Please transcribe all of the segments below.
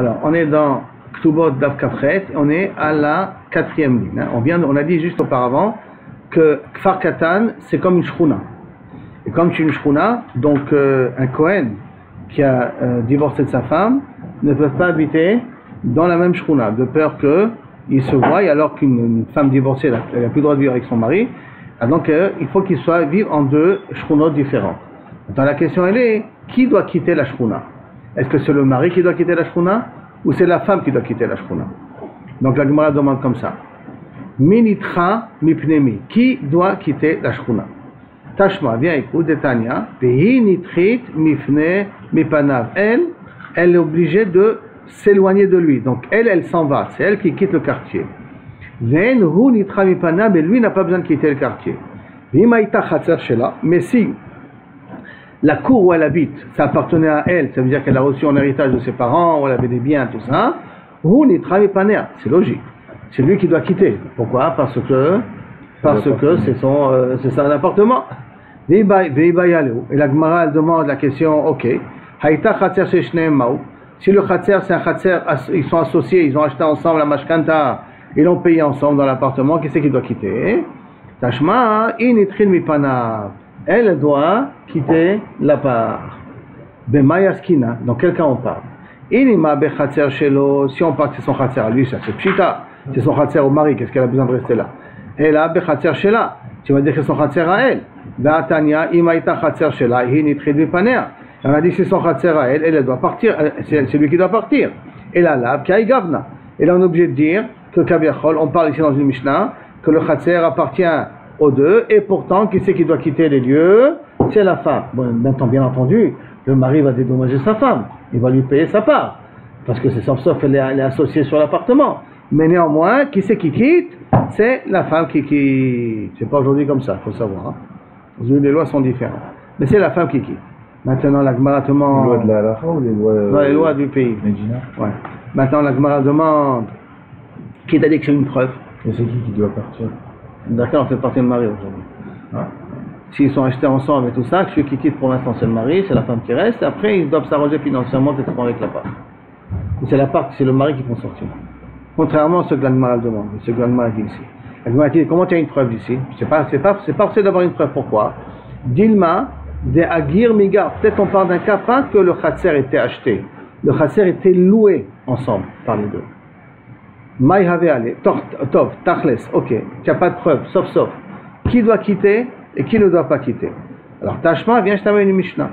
Alors, on est dans Ktubot Daf Kafret, on est à la 4e ligne. On a dit juste auparavant que Kfar Katan, c'est comme une shchuna. Et comme c'est une shchuna, donc un Kohen qui a divorcé de sa femme ne peut pas habiter dans la même shchuna, de peur qu'il se voie, alors qu'une femme divorcée n'a plus le droit de vivre avec son mari. Donc il faut qu'il soit vivre en deux shchunot différentes. Maintenant la question elle est, qui doit quitter la shchuna? Est-ce que c'est le mari qui doit quitter la shchuna ou c'est la femme qui doit quitter la shchuna? Donc la Gemara demande comme ça. Minitra mipnemi. Qui doit quitter la shchuna? Tashma, viens écoute, Detania. Vehi nitrit mifne mipanav. Elle est obligée de s'éloigner de lui. Donc elle s'en va. C'est elle qui quitte le quartier. Ven hu nitra mipanav, mais lui n'a pas besoin de quitter le quartier. Vimaita chatzer shela. Mais si la cour où elle habite, ça appartenait à elle, ça veut dire qu'elle a reçu en héritage de ses parents, où elle avait des biens, tout ça. C'est logique. C'est lui qui doit quitter. Pourquoi? Parce que c'est son appartement. Et la Gemara elle demande la question, ok. Si le khatser c'est un khatser, ils sont associés, ils ont acheté ensemble la mashkanta, ils l'ont payé ensemble dans l'appartement, qui c'est qui doit quitter? Tashma, initrin mipanav. Elle doit quitter la part. Bemayaskina, dans quel cas on parle? Inima bechatser shelo, si on parle que c'est son khatser à lui, ça c'est pshita, c'est son khatser au mari, qu'est-ce qu'elle a besoin de rester là? Et là, bechatser shela, tu vas dire que c'est son khatser à elle. Be'atania, imaita khatser shela, hinitrid mipanea. On a dit que c'est son khatser à elle, elle doit partir, c'est lui qui doit partir. Et là, kai gavna. Et là, on est obligé de dire que kaviachol, on parle ici dans une Mishnah, que le khatser appartient aux deux, et pourtant, qui c'est qui doit quitter les lieux? C'est la femme. Bon, maintenant, bien entendu, le mari va dédommager sa femme, il va lui payer sa part, parce que c'est sauf elle est associée sur l'appartement. Mais néanmoins, qui c'est qui quitte? C'est la femme qui quitte. C'est pas aujourd'hui comme ça, il faut savoir. Aujourd'hui, les lois sont différentes. Mais c'est la femme qui quitte. Maintenant, la Gemara demande... Les lois de la halakha ou les lois... Non, les lois du pays. Ouais. Maintenant, la Gemara demande... Qui t'a dit que c'est une preuve? Et c'est qui doit partir? D'accord, on fait partir le mari aujourd'hui. Ah. S'ils sont achetés ensemble et tout ça, celui qui quitte pour l'instant c'est le mari, c'est la femme qui reste, après ils doivent s'arranger financièrement qu'est-ce qu'on avec la part. C'est la part, c'est le mari qui font sortir. Contrairement à ce que l'Agmara demande, ce que l'Agmara dit ici. L'Agmara dit, comment tu as une preuve ici? C'est pas forcé d'avoir une preuve, pourquoi? Dilma, de Agir Migar, peut-être on parle d'un cas, pas que le khatser était acheté, le khatser était loué ensemble par les deux. Maï have allé, tov, tachles, ok, il n'y a pas de preuve, sauf. Qui doit quitter et qui ne doit pas quitter? Alors Tashma, viens, je t'amène une Mishnah.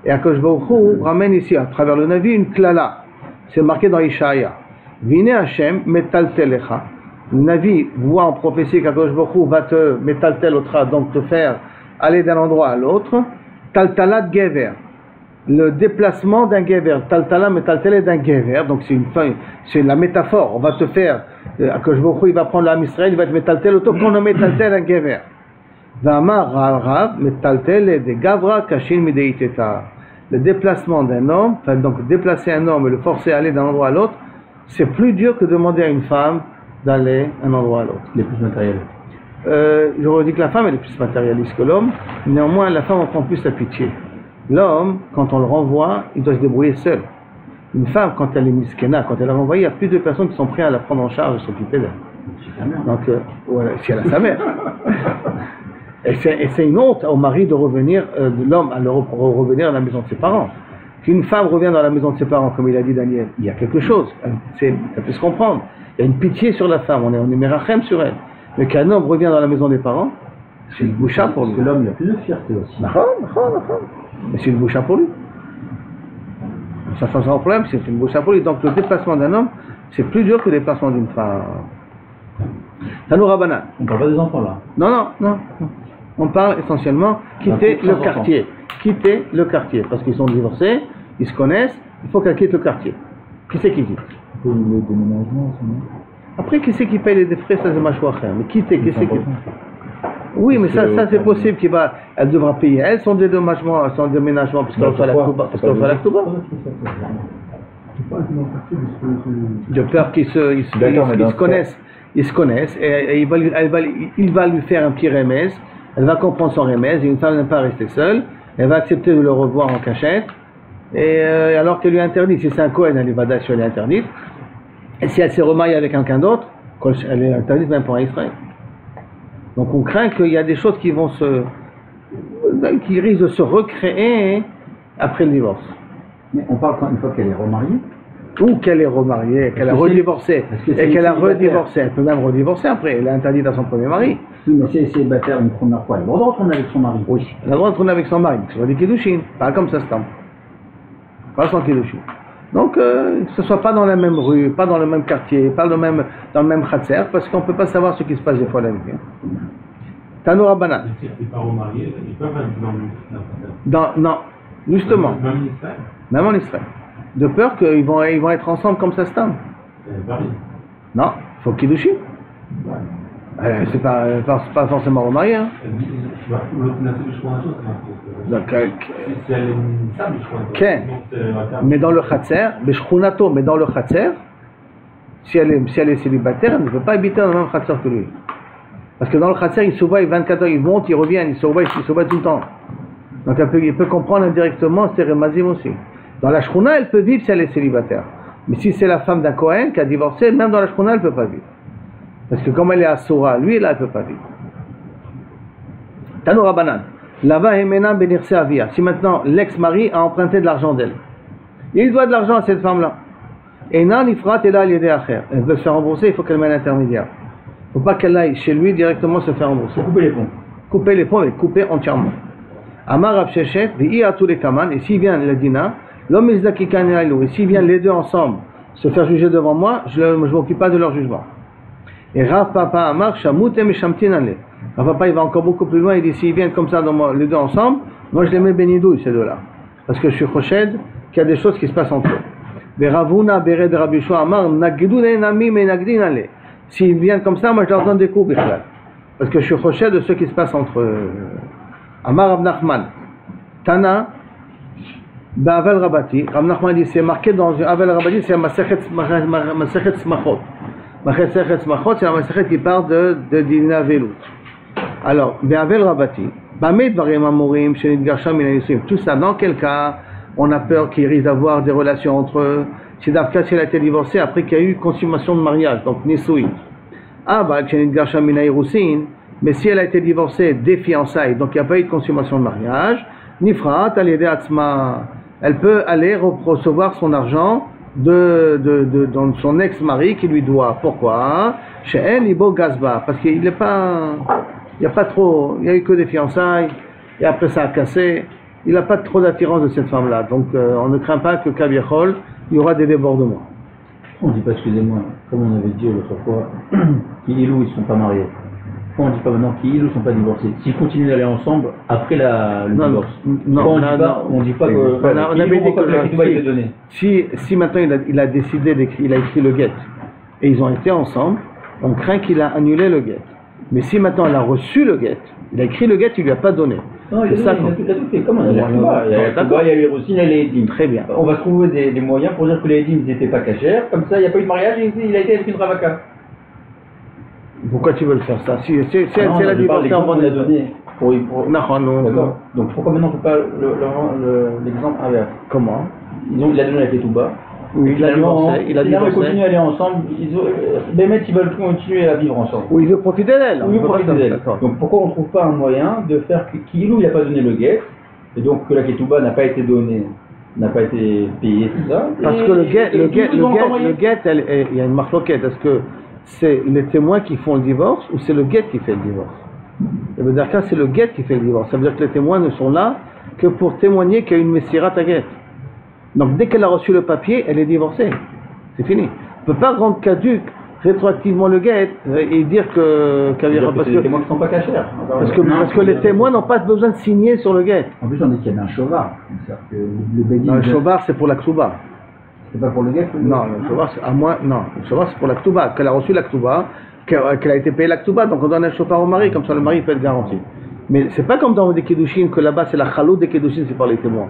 Et Akadosh Baruch Hu ramène ici, à travers le Navi, une klala. C'est marqué dans Ishaïa. Vine Hashem metaltelecha. Le Navi voit en prophétie qu'Akadosh Baruch Hu va te metaltelotra, donc te faire aller d'un endroit à l'autre. Taltalat gever. Le déplacement d'un gever, taltala metaltele d'un gever, donc c'est la métaphore, on va te faire, Akadosh Baruch Hu, il va prendre l'âme Israël, il va te metaltel auto qu'on le metaltel un gever. V'amar rav metaltel de gavra kashin mideiteta. Le déplacement d'un homme, donc déplacer un homme et le forcer à aller d'un endroit à l'autre, c'est plus dur que demander à une femme d'aller d'un endroit à l'autre. Il est plus matérialiste. J'aurais dit que la femme elle est plus matérialiste que l'homme, néanmoins la femme en prend plus la pitié. L'homme, quand on le renvoie, il doit se débrouiller seul. Une femme, quand elle est miskena, quand elle est renvoyée, il y a plus de personnes qui sont prêtes à la prendre en charge et s'occuper d'elle. Donc, voilà, si elle a sa mère. Et c'est une honte au mari de revenir, de l'homme à revenir à la maison de ses parents. Qu'une femme revient dans la maison de ses parents, comme il a dit Daniel, il y a quelque chose, ça peut se comprendre. Il y a une pitié sur la femme, on est merachem sur elle. Mais qu'un homme revient dans la maison des parents, c'est une boucha pour lui. Parce que l'homme, il a plus de fierté aussi. Mais c'est une boucha pour lui. Ça change un problème, c'est une boucha pour lui. Donc le déplacement d'un homme, c'est plus dur que le déplacement d'une femme. Tanou Rabanan. On parle pas des enfants là. Non. On parle essentiellement quitter le quartier. Quitter le quartier. Parce qu'ils sont divorcés, ils se connaissent, il faut qu'elle quitte le quartier. Qui c'est qui quitte? Le déménagement, après, qui c'est qui paye les frais, ça c'est machouacher. Mais quitter, qui c'est qui? Oui, mais ça c'est possible elle devra payer elle son dédommagement, son déménagement, parce qu'elle fait la Ktouba. De peur qu'ils se connaissent, et il va lui faire un petit remèze, elle va comprendre son remèze, et une femme n'aime pas rester seule, elle va accepter de le revoir en cachette, Et alors qu'elle lui est interdite, si c'est un Kohen, elle est Vadash, elle est interdite. Et si elle s'est remariée avec quelqu'un d'autre, elle est interdite même pour Israël. Donc on craint qu'il y a des choses qui risquent de se recréer après le divorce. Mais on parle quand une fois qu'elle est remariée. Ou qu'elle est remariée, qu'elle a redivorcé, et qu'elle a redivorcé. Elle peut même redivorcer après, elle est interdite à son premier mari. Oui, mais si elle est célibataire une première fois, elle a le droit de retourner avec son mari. Oui, elle a le droit de retourner avec son mari, c'est pas des Kiddushin, pas comme ça se tombe. Pas sans Kiddushin. Donc, que ce soit pas dans la même rue, pas dans le même quartier, pas dans le même khatser, parce qu'on peut pas savoir ce qui se passe des fois la nuit. Tanoura Banan. Si c'est pas remarié, ils peuvent être dans le Non, justement. Même en Israël. Même en Israël. De peur qu'ils vont être ensemble comme ça se tombe. Non, il faut Kiddushin. C'est pas forcément remarié. Hein. Donc, si elle est une sable, je crois. mais dans le khatser, mais dans le khatser, si elle est célibataire, elle ne peut pas habiter dans le même khatser que lui. Parce que dans le khatser, il se voit 24 heures, ils montent, ils reviennent, ils se voient tout le temps. Donc il peut comprendre indirectement, c'est Remazim aussi. Dans la Shkhuna, elle peut vivre si elle est célibataire. Mais si c'est la femme d'un Kohen qui a divorcé, même dans la Shkhuna, elle ne peut pas vivre. Parce que comme elle est à Sora, lui, là, elle ne peut pas vivre. Tanoura Banan. Lava Hemena Benirse Avia. Si maintenant l'ex-mari a emprunté de l'argent d'elle, il doit de l'argent à cette femme-là. Et nan ifrat et là elle veut se faire rembourser, il faut qu'elle mette un intermédiaire. Il ne faut pas qu'elle aille chez lui directement se faire rembourser. Couper les ponts. Couper les ponts, mais couper entièrement. Amar Rav Sheshet, vi à tous les kaman, et s'il vient le dina, l'homme izdakikan et s'il viennent les deux ensemble se faire juger devant moi, je ne m'occupe pas de leur jugement. Et Rav Papa Amar, Shamut et Meshamtin ale. Rav Papa il va encore beaucoup plus loin, il dit s'ils viennent comme ça les deux ensemble, moi je les mets bénidouille ces deux-là. Parce que je suis choshed qu'il y a des choses qui se passent entre eux. Veravuna Bered Rabbi Shua Amar, Nagdune Nami me Nagdin ale. S'ils viennent comme ça, moi je leur donne des coups, Bichlal. Parce que je suis choshed de ce qui se passe entre eux. Amar Rav Nachman, Tana, Ba'avel Rabati, Rav Nachman dit c'est marqué dans Avel Rabati, c'est Masechet Smachot. Masechet Smachot, c'est la Masechet qui parle de Dina Velut. Alors, Ba'avel Rabati, Bamid Varim Amorim, Shenit Garsham Minanissim, tout ça, dans quel cas on a peur qu'il risque d'avoir des relations entre eux? C'est d'Afka si elle a été divorcée après qu'il y a eu consommation de mariage, donc Nisui. Ah, bah, Shenit Garsham Minanissim. Mais si elle a été divorcée des fiançailles, donc il n'y a pas eu de consommation de mariage, Nifrat, elle peut aller recevoir son argent dans son ex-mari qui lui doit. Pourquoi? Chez elle, Ibo Gazba, parce qu'il n'est pas, il n'y a pas trop, il n'y a eu que des fiançailles, et après ça a cassé, il n'a pas trop d'attirance de cette femme-là. Donc on ne craint pas que Kaviachol, il y aura des débordements. On ne dit pas, excusez-moi, comme on avait dit l'autre fois, qu'Ilou ils ne sont pas mariés. Pourquoi on ne dit pas maintenant qu'ils ne sont pas divorcés? S'ils continuent d'aller ensemble après le divorce. Non, on ne dit pas que on avait dit que si maintenant il a décidé il a écrit le guet et ils ont été ensemble, on craint qu'il a annulé le guet. Mais si maintenant il a reçu le guet, il a écrit le guet, il lui a pas donné. Non, il a tout fait. Comment il y a les Roussines, il y a les Edim. Très bien. On va trouver des moyens pour dire que les Edim n'étaient pas cachères. Comme ça, il n'y a pas eu de mariage et il a été avec une ravaka. Pourquoi tu veux le faire ça? Si c'est la divorce en bonne donné. Non. Donc pourquoi maintenant on ne fait pas l'exemple inverse? Comment? Il a donné la ketouba. Oui, il a divorcé. Ils continuent à aller ensemble. Les mecs ils veulent continuer à vivre ensemble. Oui, il veut profiter d'elle. Oui, il veut profiter d'elle. Donc pourquoi on ne trouve pas un moyen de faire qu'il n'a pas donné le guet et donc que la ketouba n'a pas été donnée, n'a pas été payée, tout ça. Parce que le guet, il y a une marloquette. Est-ce que c'est les témoins qui font le divorce ou c'est le guet qui fait le divorce? Ça veut dire que c'est le guet qui fait le divorce. Ça veut dire que les témoins ne sont là que pour témoigner qu'il y a une messirat à guet. Donc dès qu'elle a reçu le papier, elle est divorcée. C'est fini. On ne peut pas rendre caduc rétroactivement le guet et dire que c'est les témoins qui ne sont pas cachers. Parce que les témoins n'ont pas besoin de signer sur le guet. En plus on dit qu'il y a un chauvard. Le chauvard c'est pour la k'tuba. C'est pas pour le guet? Non, le chauvard c'est à moins. Non, le chauvard c'est pour la k'tuba. Qu'elle a reçu la k'tuba, qu'elle a été payée la k'tuba, donc on donne un chauffard au mari, comme ça le mari peut être garanti. Mais c'est pas comme dans des kiddushin que là-bas c'est la chalout des kiddushin, c'est par les témoins.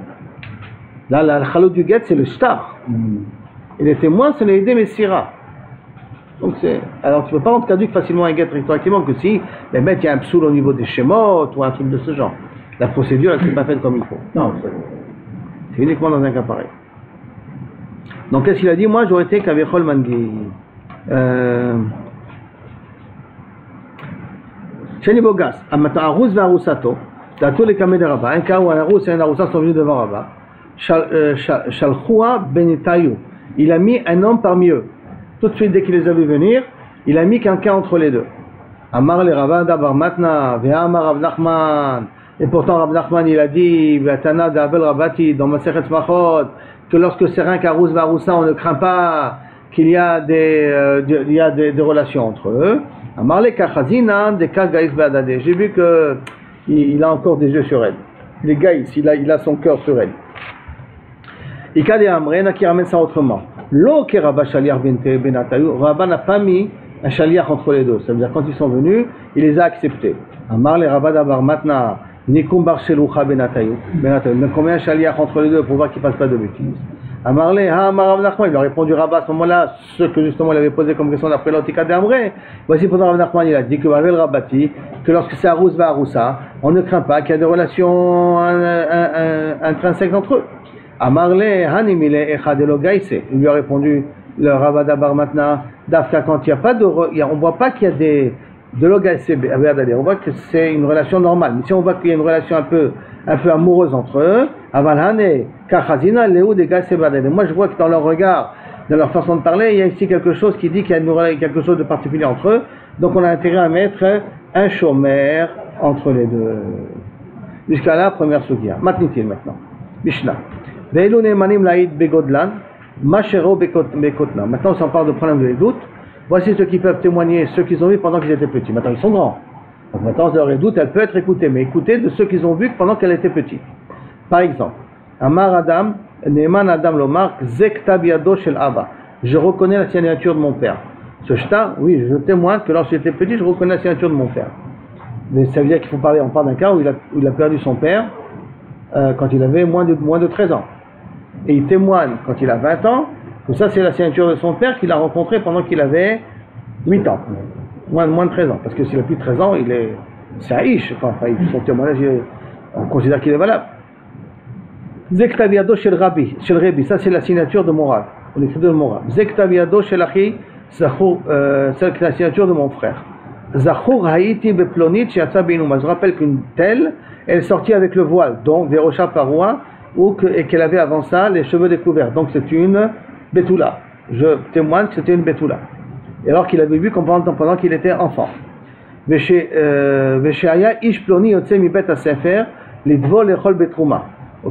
Là, la chalout du guet c'est le shtar. Et les témoins c'est les messira. Donc alors tu peux pas rendre caduc facilement un guet rétroactivement que si les mecs il y a un psoul au niveau des shemot ou un truc de ce genre. La procédure elle s'est pas faite comme il faut. Non, C'est uniquement dans un cas pareil. Donc qu'est-ce qu'il a dit? Moi j'aurais été Kavechol Mangi. Cheni Bogas, Arous Varousato, dans tous les cas de Rabat, un cas où un Arous et un Arousa sont venus devant Rabat, Shalchoua Benitayu, il a mis un homme parmi eux. Tout de suite, dès qu'il les a vus venir, il a mis quelqu'un entre les deux. Amar le Rabat d'Abar Matna, Ve'amar Rav Nachman, et pourtant Rav Nachman il a dit, Ve'atana d'Abel Rabati, dans Masechet Machot, que lorsque c'est un Arous Varousa, on ne craint pas qu'il y a des relations entre eux. Amarle Kachazina de Kagaïs Badade. J'ai vu qu'il a encore des yeux sur elle. Les gaïs, il a son cœur sur elle. Ikade Amrena qui ramène ça autrement. Lo ke Rabba Shaliach Benatayu. Rabba n'a pas mis un Shaliach entre les deux. Ça veut dire quand ils sont venus, il les a acceptés. Amarle Rabba Dabar Matna Nikum Bar Shelucha Benatayu. Mais combien un Shaliach entre les deux pour voir qu'ils ne fassent pas de bêtises? Amarle, Rav Nachman, il a répondu Rabat à ce moment-là, ce que justement il avait posé comme question d'après l'Otika d'Amré. Voici pourtant Rav Nachman, il a dit que Bavel Rabati, que lorsque c'est Arous va Aroussa, on ne craint pas qu'il y a des relations intrinsèques entre eux. Amarle, Hanimile, Echadelo Gaïse. Il lui a répondu, le Rabat d'Abar maintenant, Dafka, quand il n'y a pas on ne voit pas qu'il y a de l'Ogaïse, on voit que c'est une relation normale. Mais si on voit qu'il y a une relation un peu amoureuse entre eux, Avalhane, Kachazina, Léo, des gars, moi je vois que dans leur regard, dans leur façon de parler, il y a ici quelque chose qui dit qu'il y a quelque chose de particulier entre eux. Donc on a intérêt à mettre un chômeur entre les deux. Jusqu'à là, première sugia. Matnitil maintenant. Mishnah. Ve'elu ne'emanim la'id begodlan, mashero bekotna. Maintenant on s'en parle de problème de doute. Voici ceux qui peuvent témoigner, ceux qu'ils ont vus pendant qu'ils étaient petits. Maintenant ils sont grands. Donc maintenant leur doute, elle peut être écoutée, mais écoutée de ceux qu'ils ont vus pendant qu'elle était petite. Par exemple, Amar Adam, Neeman Adam Lomar, Zekta biado shel Abba. Je reconnais la signature de mon père. Ce shta, oui, je témoigne que lorsque j'étais petit, je reconnais la signature de mon père. Mais ça veut dire qu'il faut parler, on parle d'un cas où il a perdu son père quand il avait moins de 13 ans. Et il témoigne quand il a 20 ans, que ça c'est la signature de son père qu'il a rencontré pendant qu'il avait 8 ans. Moins de 13 ans. Parce que s'il a plus de 13 ans, c'est Aïch. Enfin, son témoignage, on considère qu'il est valable. Zektaviado shel Rabbi, ça c'est la signature de mon Rav, l'écriture de mon Rav. Zektaviado shel Achi, c'est la signature de mon frère. Zachur haïti beplonit shiatsa binuma. Je rappelle qu'une telle, elle sortit avec le voile, donc Verosha Paroua, et qu'elle avait avant ça les cheveux découverts. Donc c'est une Betula. Je témoigne que c'était une Betula. Et alors qu'il avait vu pendant qu'il était enfant. Vesheaya ish ploni yotse mi bet hasefer lidvol echol betrouma.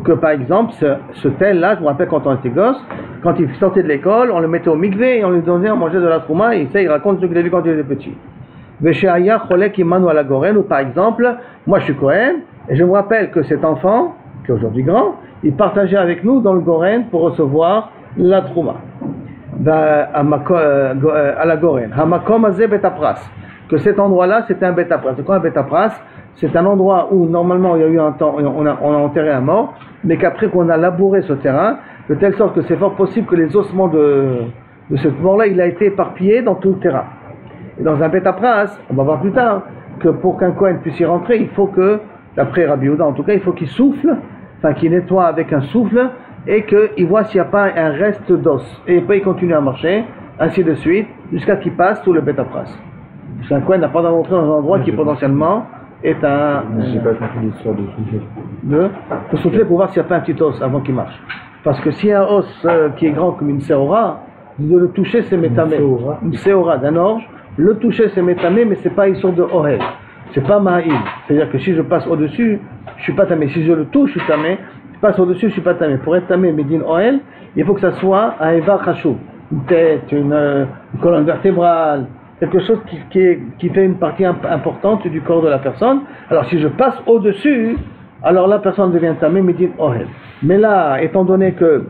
Que par exemple, ce tel-là, je me rappelle quand on était gosse, quand il sortait de l'école, on le mettait au mikvé et on lui donnait à manger de la trouma, et ça il raconte ce qu'il a vu quand il était petit. Vesheaya cholek imanu ala goren, ou par exemple, moi je suis Kohen, et je me rappelle que cet enfant, qui est aujourd'hui grand, il partageait avec nous dans le goren pour recevoir la trouma. À la goren. Hamakom azeh betapras. Que cet endroit-là, c'était un betapras. C'est quoi un betapras? C'est un endroit où normalement il y a eu un temps, on a enterré un mort, mais qu'après qu'on a labouré ce terrain, de telle sorte que c'est fort possible que les ossements de ce mort-là, il a été éparpillé dans tout le terrain. Et dans un betapras, on va voir plus tard, que pour qu'un Kohen puisse y rentrer, il faut que, d'après Rabbi Yehuda en tout cas, il faut qu'il souffle, enfin qu'il nettoie avec un souffle, et qu'il voit s'il n'y a pas un reste d'os. Et après il continue à marcher, ainsi de suite, jusqu'à qu'il passe sous le betapras. Parce qu'un Kohen n'a pas d'entrée dans un endroit qui potentiellement est un... J'ai pas compris l'histoire de souffler. Il faut souffler pour voir s'il n'y a pas un petit os avant qu'il marche. Parce que s'il y a un os qui est grand comme une séora, de le toucher c'est métamé. Une séora d'un orge, le toucher c'est métamé, mais c'est pas une sorte de ohel. C'est pas ma'il. C'est-à-dire que si je passe au-dessus, je suis pas tamé. Si je le touche, je suis tamé. Si je passe au-dessus, je suis pas tamé. Pour être tamé, médine ohel, il faut que ça soit un eva khashou. Une tête, une colonne vertébrale, quelque chose qui fait une partie importante du corps de la personne. Alors si je passe au-dessus, alors la personne devient tamé, médine ohel. Mais là, étant donné que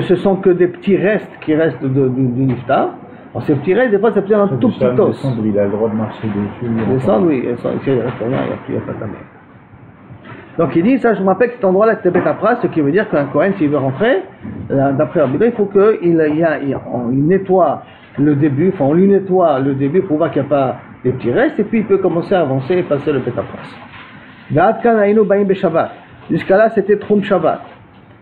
ce sont que des petits restes qui restent du niftar, alors ces petits restes, des fois, c'est peut-être un tout petit os. Descendre, il a le droit de marcher dessus. Descendre, oui, il reste rien, il n'y a pas tamé. Donc il dit, ça je me rappelle que cet endroit-là c'était betapras, ce qui veut dire qu'un Kohen, s'il veut rentrer, d'après Rabbi Yehuda, il faut qu'il nettoie le début, enfin on lui nettoie le début pour voir qu'il n'y a pas des petits restes, et puis il peut commencer à avancer et passer le betapras. Jusqu'à là c'était Troum Shabbat.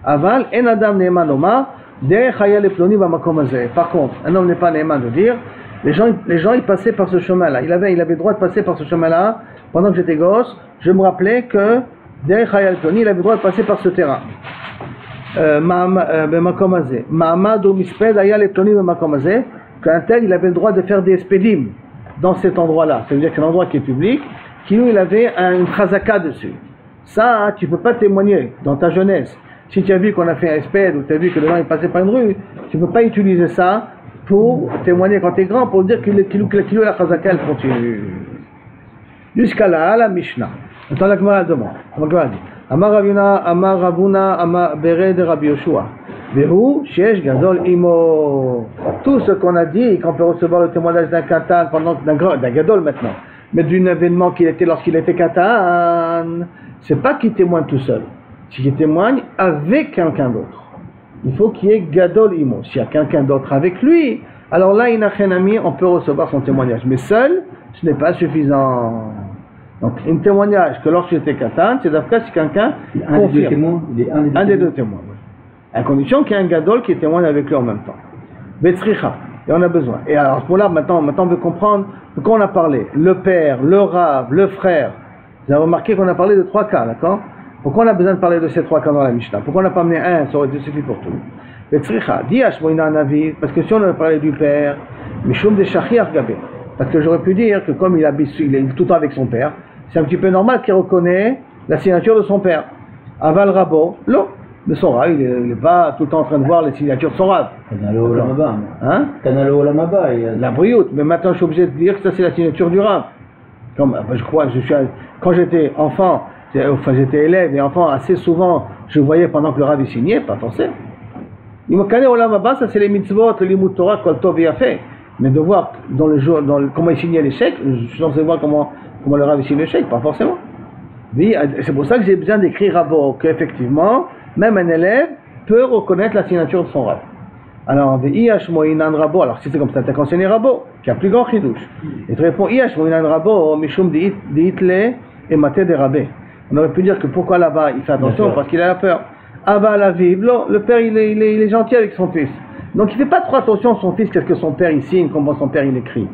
Aval, en adam ne'eman lomar, derech haya leploni b'makom hazeh. Par contre, un homme n'est pas ne'eman de dire, les gens ils passaient par ce chemin-là. Il avait le droit de passer par ce chemin-là. Pendant que j'étais gosse, je me rappelais que derech haya leploni, il avait le droit de passer par ce terrain. B'makom hazeh. Ma'amad ou misped haya leploni b'makom hazeh. Qu'un tel, il avait le droit de faire des spedim dans cet endroit-là. Ça veut dire que c'est un endroit qui est public, qui nous, il avait une chazaka dessus. Ça, tu ne peux pas témoigner dans ta jeunesse. Si tu as vu qu'on a fait un sped ou tu as vu que les gens ils passaient par une rue, tu ne peux pas utiliser ça pour témoigner quand tu es grand, pour dire que le kilo et la chazaka, elle continue. Jusqu'à là, la Mishnah. Attends, la Gemara demande. La Gemara dit Amar Ravuna, Amar Ravuna, Amar Bere de Rabbi Yoshua. Vehu, Shesh, Gadol, Imo. Tout ce qu'on a dit, qu'on peut recevoir le témoignage d'un katan, d'un Gadol maintenant, mais d'un événement qu'il était lorsqu'il était katan, c'est pas qu'il témoigne tout seul, c'est qu'il témoigne avec quelqu'un d'autre. Il faut qu'il y ait Gadol, Imo. S'il y a quelqu'un d'autre avec lui, alors là, Inachenami, on peut recevoir son témoignage. Mais seul, ce n'est pas suffisant. Donc, un témoignage que lorsqu'il était katan, c'est d'après si quelqu'un confirme. Un des deux témoins. À condition qu'il y ait un gadol qui témoigne avec lui en même temps. Betzricha, et on a besoin. Et alors, pour là, maintenant on veut comprendre de quoi on a parlé. Le père, le rav, le frère. Vous avez remarqué qu'on a parlé de 3 cas, d'accord? Pourquoi on a besoin de parler de ces 3 cas dans la Mishnah? Pourquoi on n'a pas amené un? Ça aurait suffi pour tout. Betzricha, di Hashmoina Navi, parce que si on avait parlé du père, Mishum de Shachiach Gabé, parce que j'aurais pu dire que comme il est tout le temps avec son père, c'est un petit peu normal qu'il reconnaît la signature de son père. Aval Rabo, l'eau. De son rave, il n'est pas tout le temps en train de voir les signatures de son rave. Hein? La brioute, mais maintenant je suis obligé de dire que ça c'est la signature du rave. Je crois, quand j'étais enfant, j'étais élève et enfant, assez souvent, je voyais pendant que le rave il signait, pas forcément. Ça c'est les mitzvot, le limut Torah, kol tov fait. Mais de voir comment il signait les chèques, je suis censé voir comment le rave il signe les chèques, pas forcément. C'est pour ça que j'ai besoin d'écrire Rabo, qu'effectivement, même un élève peut reconnaître la signature de son rab. Alors, alors si c'est comme ça, tu as enseigné Rabo, qui a plus grand chidouche. Et tu réponds, Rabo, Mishum diitle et mate de rabé. On aurait pu dire que pourquoi là-bas il fait attention, parce qu'il a la peur. Ava la vive, le père il est gentil avec son fils. Donc il ne fait pas trop attention à son fils, qu'est-ce que son père il signe, comment son père il écrit.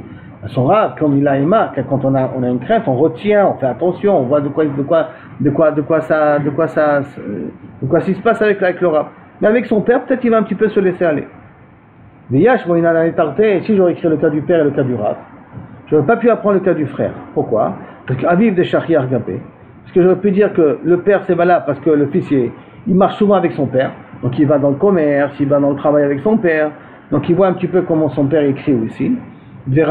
Son rab, comme il a Emma, quand on a une crainte, on retient, on fait attention, on voit de quoi s'il se passe avec le rab. Mais avec son père, peut-être il va un petit peu se laisser aller. Si j'aurais écrit le cas du père et le cas du rab, je n'aurais pas pu apprendre le cas du frère. Pourquoi? Parce qu'Aviv de Shachiach Gabé. Parce que j'aurais pu dire que le père c'est valable parce que le fils il marche souvent avec son père. Donc il va dans le commerce, il va dans le travail avec son père. Donc il voit un petit peu comment son père écrit aussi. Et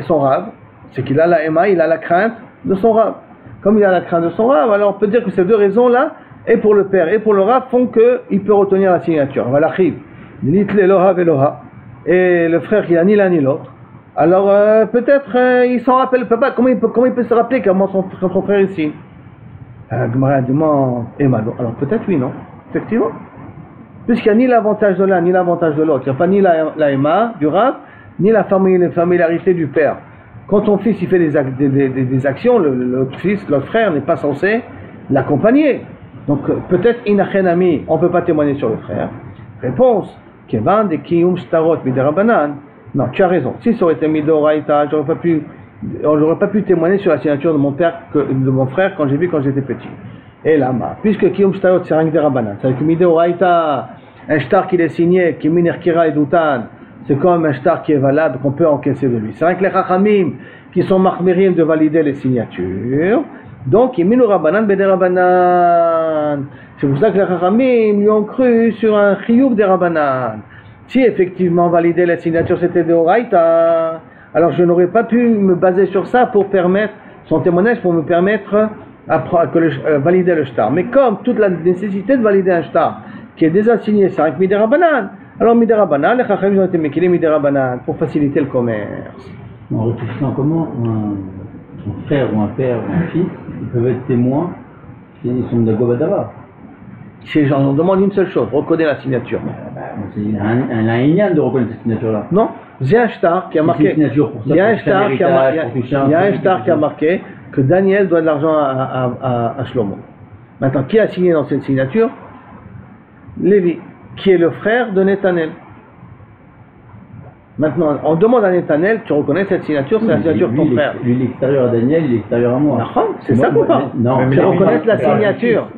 son rab, c'est qu'il a la Emma, il a la crainte de son rab. Comme il a la crainte de son rab, alors on peut dire que ces deux raisons-là, et pour le père et pour le rab, font qu'il peut retenir la signature. Voilà, et le frère qui n'a ni l'un ni l'autre. Alors peut-être il s'en rappelle pas. Comment il peut se rappeler comment son frère est signe? Alors peut-être oui, non? Effectivement. Puisqu'il n'y a ni l'avantage de l'un ni l'avantage de l'autre. Il n'y a pas ni la Emma du rab, ni la familiarité du père. Quand ton fils il fait des actions, l'autre fils, l'autre frère n'est pas censé l'accompagner. Donc peut-être inachenami, on ne peut pas témoigner sur le frère. Réponse, kevan de kiyum shtarot miderabanan. Non, tu as raison. Si ça aurait été midoraita, j'aurais pas pu témoigner sur la signature de mon frère quand j'étais petit. Et là, puisque kiyum shtarot c'est rien que des rabanan, c'est-à-dire que midoraita, un shtar qui est signé, qui minerkira et doutan, c'est comme un shtar qui est valable, qu'on peut encaisser de lui. C'est vrai que les chachamim qui sont mahmirim de valider les signatures, donc ils minu rabanan bede rabanan. C'est pour ça que les chachamim lui ont cru sur un chiyuv des rabanan. Si effectivement valider les signatures c'était de oraita, alors je n'aurais pas pu me baser sur ça pour permettre son témoignage, pour me permettre valider le shtar. Mais comme toute la nécessité de valider un shtar qui est déjà signé, c'est avec midera banan. Alors midera banan, les chachamim ont été mekilés midera banan pour faciliter le commerce. En réfléchissant comment un frère ou un père ou un fils, ils peuvent être témoins s'ils sont de Gobadava. Ces gens, on demande une seule chose, reconnaître la signature. C'est un inyan de reconnaître cette signature-là. Non, j'ai un shtar qui a marqué. Il y a un shtar qui a marqué que Daniel doit de l'argent à Shlomo. Maintenant, qui a signé dans cette signature? Lévi, qui est le frère de Nethanel. Maintenant, on demande à Nethanel, tu reconnais cette signature, c'est la signature de ton frère. Lui, il est extérieur à Daniel, il est extérieur à moi. C'est ça qu'on parle. Non, tu reconnais la signature.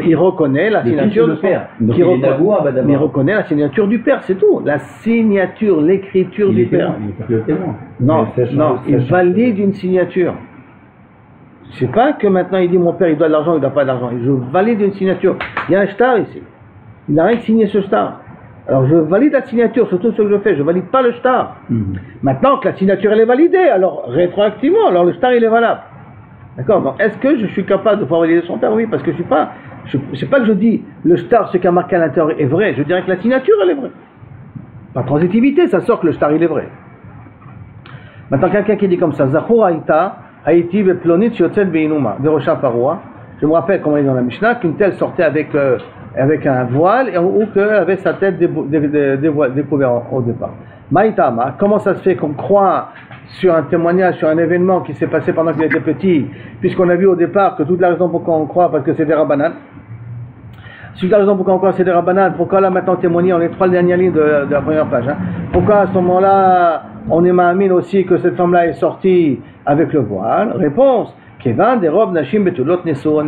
Il reconnaît la signature du père. Mais il reconnaît la signature du père, c'est tout. La signature, l'écriture du père. Le témoin. Non, il valide une signature. C'est pas que maintenant il dit mon père il doit de l'argent, il ne doit pas d'argent. Je valide une signature. Il y a un shtar ici. Il n'a rien signé ce shtar. Alors je valide la signature sur tout ce que je fais, je ne valide pas le shtar. Maintenant que la signature elle est validée, alors rétroactivement, alors le shtar il est valable. D'accord? Donc est-ce que je suis capable de pouvoir valider son père? Oui, parce que je suis pas, c'est pas que je dis le shtar, ce qui a marqué à l'intérieur est vrai, je dirais que la signature elle est vraie. Par transitivité, ça sort que le shtar il est vrai. Maintenant quelqu'un qui dit comme ça, Zachor Haïta, Haïti Veplonit Shiotzet Beinuma, Verosha Paroa, je me rappelle comment il est dans la Mishnah, qu'une telle sortait avec un voile ou qu'elle avait sa tête découverte au départ. Maïtama, comment ça se fait qu'on croit sur un témoignage, sur un événement qui s'est passé pendant qu'il était petit, puisqu'on a vu au départ que toute la raison pour qu'on croit, parce que c'est des rabbanan. Si la raison pour qu'on croit c'est des rabbanan, pourquoi là maintenant témoigner, on est 3 dernières lignes de la première page. Pourquoi à ce moment-là, on est ma'amine aussi que cette femme-là est sortie avec le voile? Réponse, Kevan des robes nashim betulot neso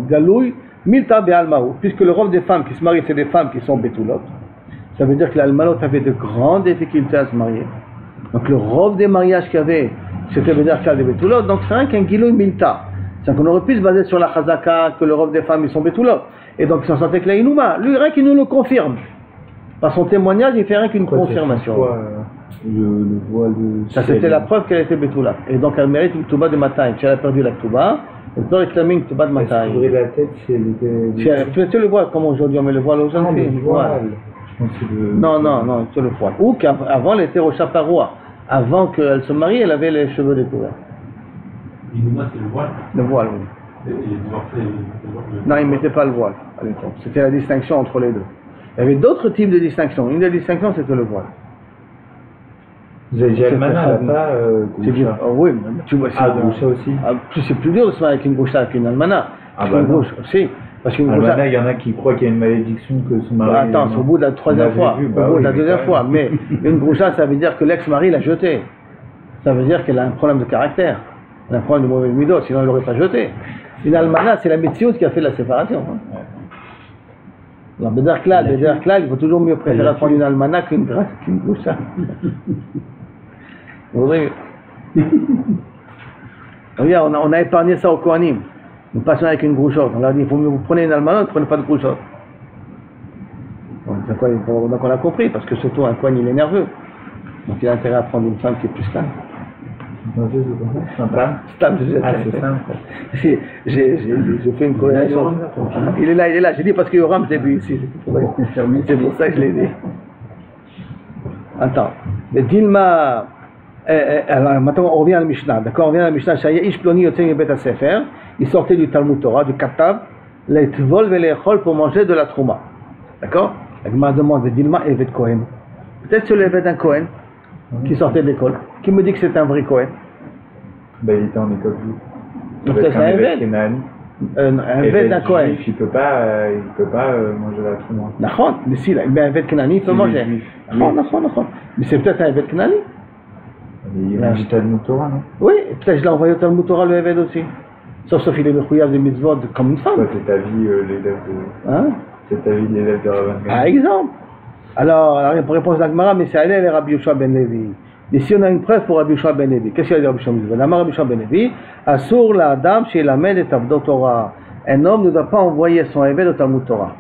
galouy. Milta be'almaou, puisque le rôle des femmes qui se marient, c'est des femmes qui sont betulot. Ça veut dire que l'almalot avait de grandes difficultés à se marier. Donc le rôle des mariages qu'il y avait, c'était veut dire qu'il y a des betulot. Donc c'est rien qu'un gilouy milta. C'est qu'on aurait pu se baser sur la chazaka, que le rôle des femmes, ils sont betulot. Et donc ils s'en sortaient avec la inouma. Lui, rien qu'il nous le confirme. Par son témoignage, il fait rien qu'une confirmation. Le voile ça c'était la preuve qu'elle était betula. Et donc elle mérite une tuba de matin. Si elle a perdu la tuba, elle peut réclamer une tuba de matin. Couvrir la tête, si elle était... Tu le vois comme aujourd'hui on met le voile aux jeunes filles. Non, tu le voile. Ou qu'avant elle était au chaparoua. Avant qu'elle se marie, elle avait les cheveux découverts. L'inouma c'est le voile? Le voile, oui. Non, il ne mettait pas le voile à l'époque. C'était la distinction entre les deux. Il y avait d'autres types de distinctions. Une des distinctions c'était le voile. Vous avez dit Almana là-bas, Groucha. Oui, tu vois, Groucha aussi. C'est plus dur de se marier avec une Groucha qu'une Almana. Si, parce qu'une Almana, il y en a qui croient qu'il y a une malédiction que son mari... Attends, c'est au bout de la troisième fois, au bout de la deuxième fois. Mais une Groucha, ça veut dire que l'ex-mari l'a jetée. Ça veut dire qu'elle a un problème de caractère. Elle a un problème de mauvais mido, sinon elle ne l'aurait pas jetée. Une Almana, c'est la médecine qui a fait la séparation. Alors, Bédar Klal, il faut toujours mieux préférer prendre une Almana qu'une Groucha. Regarde, on a épargné ça au Kohanim. Nous passons avec une grouchotte. On leur dit, il faut mieux vous prenez une almanah, ne prenez pas de grouchotte. Donc on a compris, parce que surtout un Kohen il est nerveux. Donc il a intérêt à prendre une femme qui est plus stable. Stable, c'est simple. J'ai fait une corrélation. Il est là. J'ai dit parce que Yoram, je l'ai vu ici. C'est pour ça que je l'ai dit. Attends. Mais Dilma. Alors maintenant on revient à la Mishnah, d'accord? On revient à la Mishnah. Shaya'ish ploni yotzei bet ha-sefer. Il sortait du Talmud Torah, du Katav, les tvol et les chol pour manger de la trouma. D'accord? La Gemara demande Dilma et Evet Kohen. Peut-être c'est le Evet d'un Kohen qui sortait de l'école. Qui me dit que c'est un vrai Kohen? Ben il était en école juive. Donc c'est un Evet. Un Evet d'un Kohen. Il peut pas manger la trouma. D'accord? Mais si, un Evet Knani il peut manger. Non. Mais c'est peut-être un Evet Knani. Il a dit Talmud Torah, non? Oui, peut-être je l'ai envoyé au Talmud Torah le Evet aussi. Sauf il est mechouyav de mitzvot comme une femme. C'est ta vie, l'élève de... Hein? C'est ta vie, l'élève de Rabban Gamliel. Par exemple. Alors, la réponse d'Agmara, mais c'est elle et Rabbi Yoshua ben Levi. Et si on a une preuve pour Rabbi Yoshua ben Levi, qu'est-ce qu'il a dit Rabbi Yoshua ben Levi? Rabbi Yoshua ben Levi, Asur la dame chez la mède et Tavdot Torah. Un homme ne doit pas envoyer son Evet au Talmud Torah.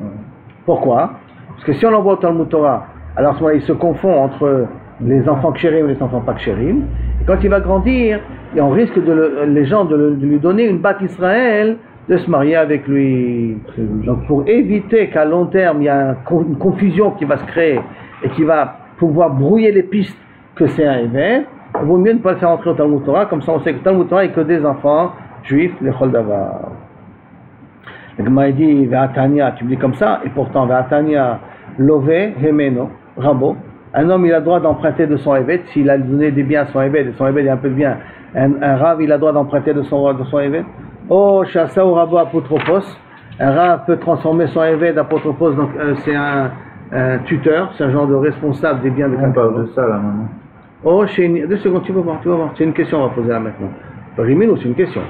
Pourquoi? Parce que si on l'envoie au Talmud Torah, alors à ce moment-là, il se confond entre les enfants kshérim et les enfants pas kshérim. Et quand il va grandir, on risque les gens de lui donner une batte Israël, de se marier avec lui. Donc pour éviter qu'à long terme il y a une confusion qui va se créer et qui va pouvoir brouiller les pistes que c'est un Evet, il vaut mieux ne pas le faire entrer au Talmud Torah, comme ça on sait que le Talmud Torah est que des enfants juifs, les Chol Davar. Le Gemara dit Ve'atania, tu me dis comme ça, et pourtant Ve'atania Love Hemeno Rabo. Un homme il a le droit d'emprunter de son Evet s'il a donné des biens à son Evet, et son Evet il a un peu de biens. Un Rav il a le droit d'emprunter de son Evet. Oh, Chassa ou Rabo Apotropos, Un Rav peut transformer son évêque d'apotropos, donc c'est un tuteur, c'est un genre de responsable des biens de quelqu'un. On parle de ça là maintenant. Oh, deux secondes, tu vas voir. C'est une question, on va poser là maintenant. Rimino, c'est une question.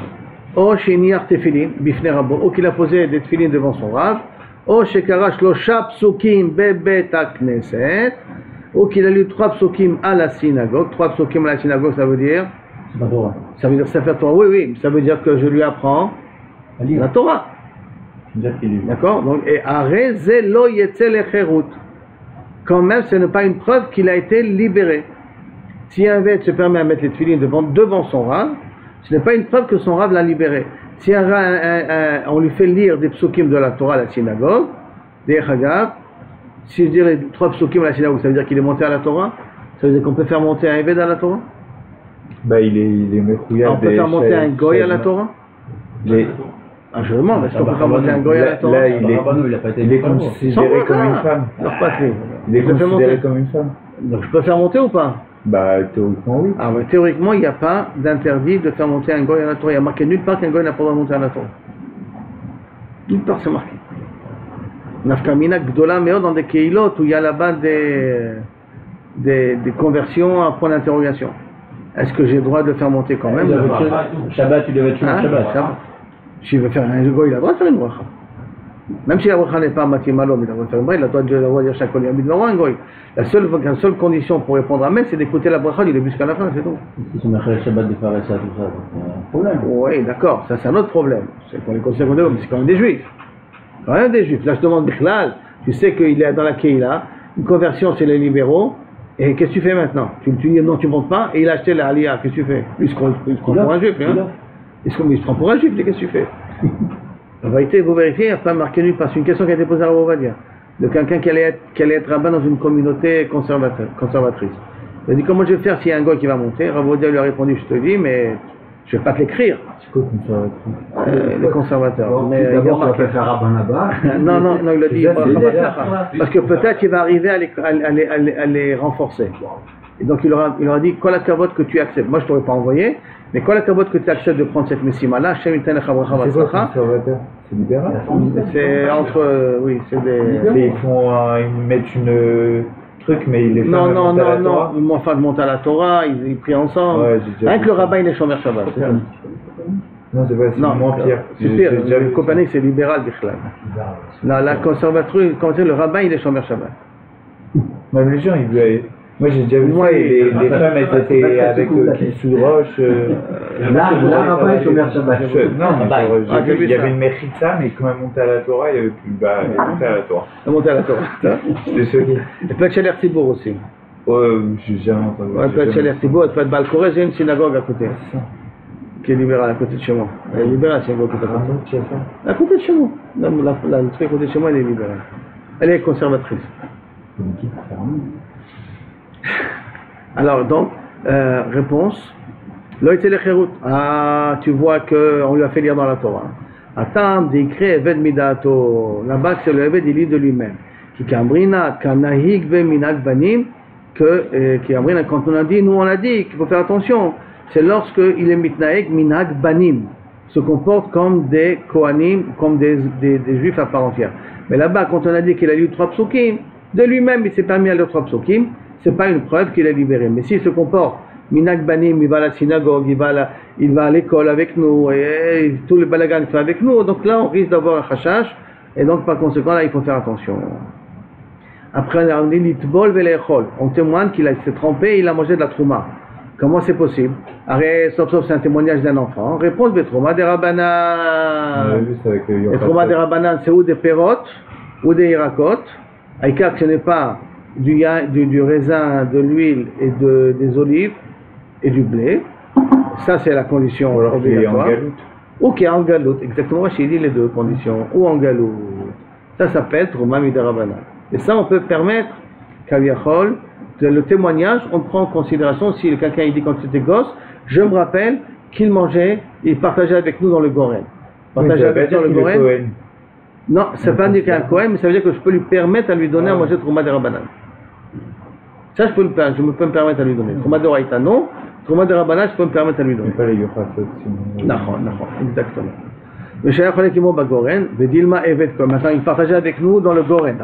Oh, chez Niar Tefilin, Bifne Rabo, ou qu'il a posé des tefilin devant son Rav. Oh, chez Karash Losha Psukim Bebet Knesset, ou qu'il a lu 3 psukim à la synagogue. 3 psukim à la synagogue, ça veut dire. C'est pas Torah. Ça veut dire Sefer Torah. Oui, ça veut dire que je lui apprends la Torah. D'accord. Donc, et Arezelo Yetzel Cherut. Quand même, ce n'est pas une preuve qu'il a été libéré. Si un Vêt se permet à mettre les tefilin devant son Rav, ce n'est pas une preuve que son Rav l'a libéré. Si on lui fait lire des psukim de la Torah à la synagogue, des Chagav, si je dis les 3 psukim à la synagogue, ça veut dire qu'il est monté à la Torah? Ça veut dire qu'on peut faire monter un Eved à la Torah? Bah, il est mechouillard. On peut faire monter un Goy à la Torah? Ah, je demande, est-ce qu'on peut faire monter un Goy à la Torah? Là, il est considéré comme une femme. Il est considéré comme une femme. Donc je peux faire monter ou pas? Bah, théoriquement, oui. Ah, ouais, théoriquement, il n'y a pas d'interdit de faire monter un Goy à la Torah. Il y a marqué nulle part qu'un Goy n'a pas le droit de monter à la Torah. Nulle part, c'est marqué. Nafkamina Gdola Meo dans des Keilot où il y a là-bas des conversions à point d'interrogation. Est-ce que j'ai le droit de le faire monter quand même? Shabbat, tu devais être Shabbat. S'il veut faire un Goy, il a le droit de faire une bracha. Même si la bracha n'est pas matimalo, mais il a le droit de faire une bracha, il a le droit de dire chaque Goy. Un Goy. La seule condition pour répondre à Mel, c'est d'écouter la bracha du début jusqu'à la fin, c'est tout. Si on a Shabbat de faire ça, tout ça, c'est un problème. Oui, d'accord, ça c'est un autre problème. C'est qu'on les considère comme mais c'est quand même des juifs. Quand même des juifs. Là, je demande Bichlal, tu sais qu'il est dans la Keïla, une conversion, c'est les libéraux, et qu'est-ce que tu fais maintenant? Tu dis non, tu ne montes pas, et il a acheté la Aliyah, qu'est-ce que tu fais? Lui, il se prend pour un juif, hein? Il se prend pour un juif, qu'est-ce que tu fais? En vérité, vous vérifiez, il n'y a pas marqué nulle part. C'est une question qui a été posée à Rav Ovadia, de quelqu'un qui allait être rabbin dans une communauté conservatrice. Il a dit, comment je vais faire s'il y a un gars qui va monter? Rav Ovadia lui a répondu, je te dis, mais je ne vais pas te l'écrire. C'est quoi conservateur? Les conservateurs. Alors, mais d'abord, tu vas pas faire rabbin là-bas. non, il a dit, parce que peut-être il va arriver à les renforcer. Et donc il leur a dit, quoi la cavote que tu acceptes? Moi je ne t'aurais pas envoyé, mais quoi la cavote que tu acceptes de prendre cette messima-là? C'est quoi conservateur? C'est libéral? C'est entre, oui, c'est des... Ils mettent une truc, mais ils les font monter à la Torah. Non, ils font monter à la Torah, ils prient ensemble. Ouais, rien que le rabbin il est Shomer Shabbat. Non, c'est vrai, c'est moins pire. C'est pire, le Copernic c'est libéral, Bichlal. La conservatrice, le rabbin il est Shomer Shabbat. Même les gens, moi j'ai déjà vu ça, les femmes elles étaient avec qui sous roche. Là, rabbin est Shomer Shabbat. Non, il y avait une mechitza, mais quand elle montait à la Torah, il n'y avait plus. Bah, elle montait à la Torah. Elle montait à la Torah. C'était ce qui. Elle peut être chez l'Ertibourg aussi. J'ai jamais entendu. Elle peut être chez l'Ertibourg, elle peut être Balcoré, j'ai une synagogue à côté. Qui est libérale à côté de chez moi. Elle est libérale, c'est à côté de chez moi. À côté de chez moi. Le truc à côté de chez moi, elle est libérale. Elle est conservatrice. Alors donc, réponse. Ah, tu vois qu'on lui a fait lire dans la Torah. Atam d'écrire Eved Midato. Là-bas, c'est le Eved, il lit de lui-même. Qui kambrina, kanahig ve minag banim. Qui kambrina, quand on a dit, nous on a dit qu'il faut faire attention. C'est lorsqu'il est mitnaeg minag banim. Se comporte comme des kohanim, comme des juifs à part entière. Mais là-bas, quand on a dit qu'il a lu 3 psukim, de lui-même, il s'est permis à lire 3 psukim. C'est pas une preuve qu'il est libéré. Mais s'il se comporte, minag banim, il va à la synagogue, il va à l'école avec nous, et tout le balagan fait avec nous, donc là on risque d'avoir un chachash, et donc par conséquent là il faut faire attention. Après on dit litbol velechol, on témoigne qu'il s'est trompé et il a mangé de la trouma. Comment c'est possible? Arrête, sauf c'est un témoignage d'un enfant. Réponse de trouma des rabanan. Les trouma des rabanan, c'est ou des pérotes ou des irakot. Aïkar, ce n'est pas du raisin, de l'huile et des olives et du blé. Ça c'est la condition obligatoire. Ou qui est en galoute. Exactement, j'ai dit les deux conditions. Ou en galoute. Ça s'appelle trouma midei rabanan. Et ça on peut permettre kaviachol. Le témoignage, on prend en considération si quelqu'un il dit quand c'était gosse, je me rappelle qu'il mangeait, il partageait avec nous dans le Goren. Partageait avec nous dans le Goren. Non, ça ne veut pas dire qu'il y a un Kohen, mais ça veut dire que je peux lui permettre à lui donner à manger Trouma de Rabbanan. Ça, je peux me permettre à lui donner. Trouma de Raïta, non. Trouma de Rabbanan, je peux me permettre à lui donner. Mais pas les Yochasot. Non, exactement. Maintenant, il partageait avec nous dans le Goren.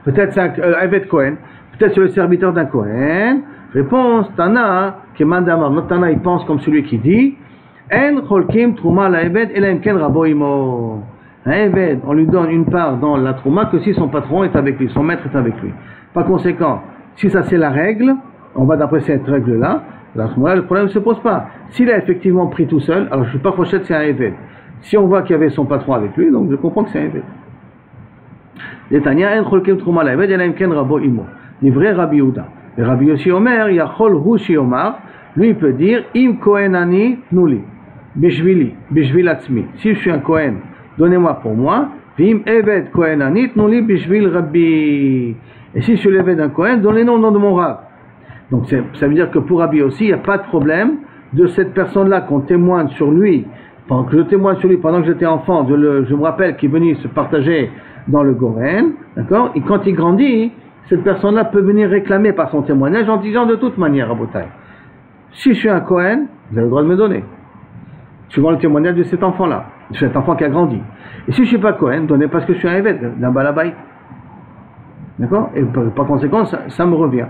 Peut-être c'est un Evet Kohen. Peut-être c'est le serviteur d'un Kohen. Réponse, Tana, qui mandamar. Notre Tana, il pense comme celui qui dit En cholkim trouma la Evet ela imken rabo imo. Un Evet, on lui donne une part dans la trouma que si son patron est avec lui, son maître est avec lui. Par conséquent, si ça c'est la règle, on va d'après cette règle-là, à ce moment-là, le problème ne se pose pas. S'il a effectivement pris tout seul, alors je ne suis pas prochette, c'est un Evet. Si on voit qu'il y avait son patron avec lui, donc je comprends que c'est un Evet. Netanya en cholkim trouma la Evet ela imken rabo imo. Livré Rabbi Yehuda. Et Rabbi Yossi Omer, Yachol Hushi Omar, lui il peut dire Im Kohenani Tnuli, Bishvil Atzmi. Si je suis un Kohen, donnez-moi pour moi. Vim Evet Kohenani Tnuli Bishvil Rabbi. Et si je suis l'évêque d'un Kohen, donnez-nous au nom de mon Rav. Donc ça veut dire que pour Rabbi Yossi, il n'y a pas de problème de cette personne-là qu'on témoigne sur lui. Pendant que je témoigne sur lui, pendant que j'étais enfant, je me rappelle qu'il venait se partager dans le Goren, d'accord. Et quand il grandit, cette personne-là peut venir réclamer par son témoignage en disant de toute manière, Rabotai, si je suis un Kohen, vous avez le droit de me donner. Suivant le témoignage de cet enfant-là, de cet enfant qui a grandi. Et si je ne suis pas Kohen, donnez parce que je suis un évêque d'un Balabaï. D'accord. Et par conséquent, ça me revient.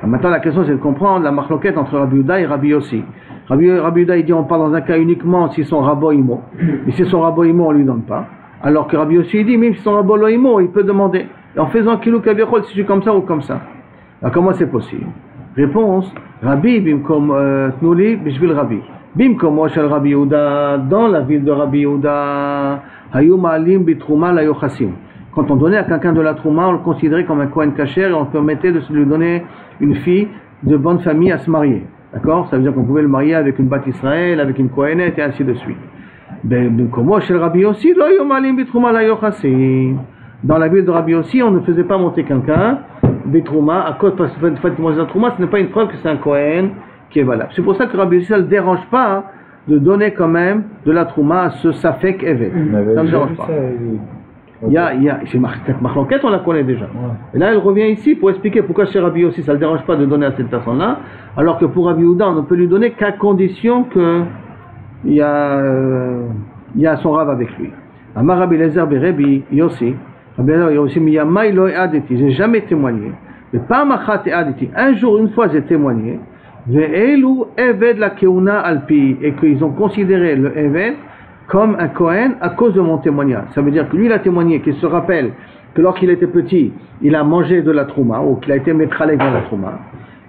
Alors maintenant, la question, c'est de comprendre la marloquette entre Rabbi Yehuda et Rabbi Yossi. Rabbi Yehuda, il dit on parle dans un cas uniquement si son Rabbo Imo. Et si son Rabbo Imo, on ne lui donne pas. Alors que Rabbi Yossi, il dit même si son Rabbo Imo, il peut demander. En faisant kilou kaviachol, si je suis comme ça ou comme ça. Alors comment c'est possible? Réponse, Rabbi bimkom tnuli bishvil Rabbi. Bimkom shel Rabbi Yehuda, dans la ville de Rabbi Yehuda, hayu ma'alim bitrouma la yochasim. Quand on donnait à quelqu'un de la trouma, on le considérait comme un Kohen kasher et on permettait de lui donner une fille de bonne famille à se marier. D'accord? Ça veut dire qu'on pouvait le marier avec une Bat Israël, avec une Kohenet et ainsi de suite. Bimkom shel Rabbi Yossi, lo hayu ma'alim bitrouma la yochasim. Dans la ville de Rabbi Yossi, on ne faisait pas monter quelqu'un des Trouma, à cause parce que le fait de manger la Trouma, ce n'est pas une preuve que c'est un Kohen qui est valable. C'est pour ça que Rabbi Yossi, ça ne le dérange pas de donner quand même de la Trouma à ce Safek Evet. Ça ne le dérange pas. Cette marloquette, on la connaît déjà. Ouais. Et là, elle revient ici pour expliquer pourquoi chez Rabbi Yossi, ça ne le dérange pas de donner à cette personne-là, alors que pour Rabbi Yehuda, on ne peut lui donner qu'à condition qu'il y a son Rav avec lui. Amar Rabbi Eliezer Berebi Yossi. J'ai jamais témoigné. Mais pas un jour, une fois, j'ai témoigné. Et qu'ils ont considéré le Eved comme un Kohen à cause de mon témoignage. Ça veut dire que lui, il a témoigné, qu'il se rappelle que lorsqu'il était petit, il a mangé de la trouma, ou qu'il a été métralé dans la trouma.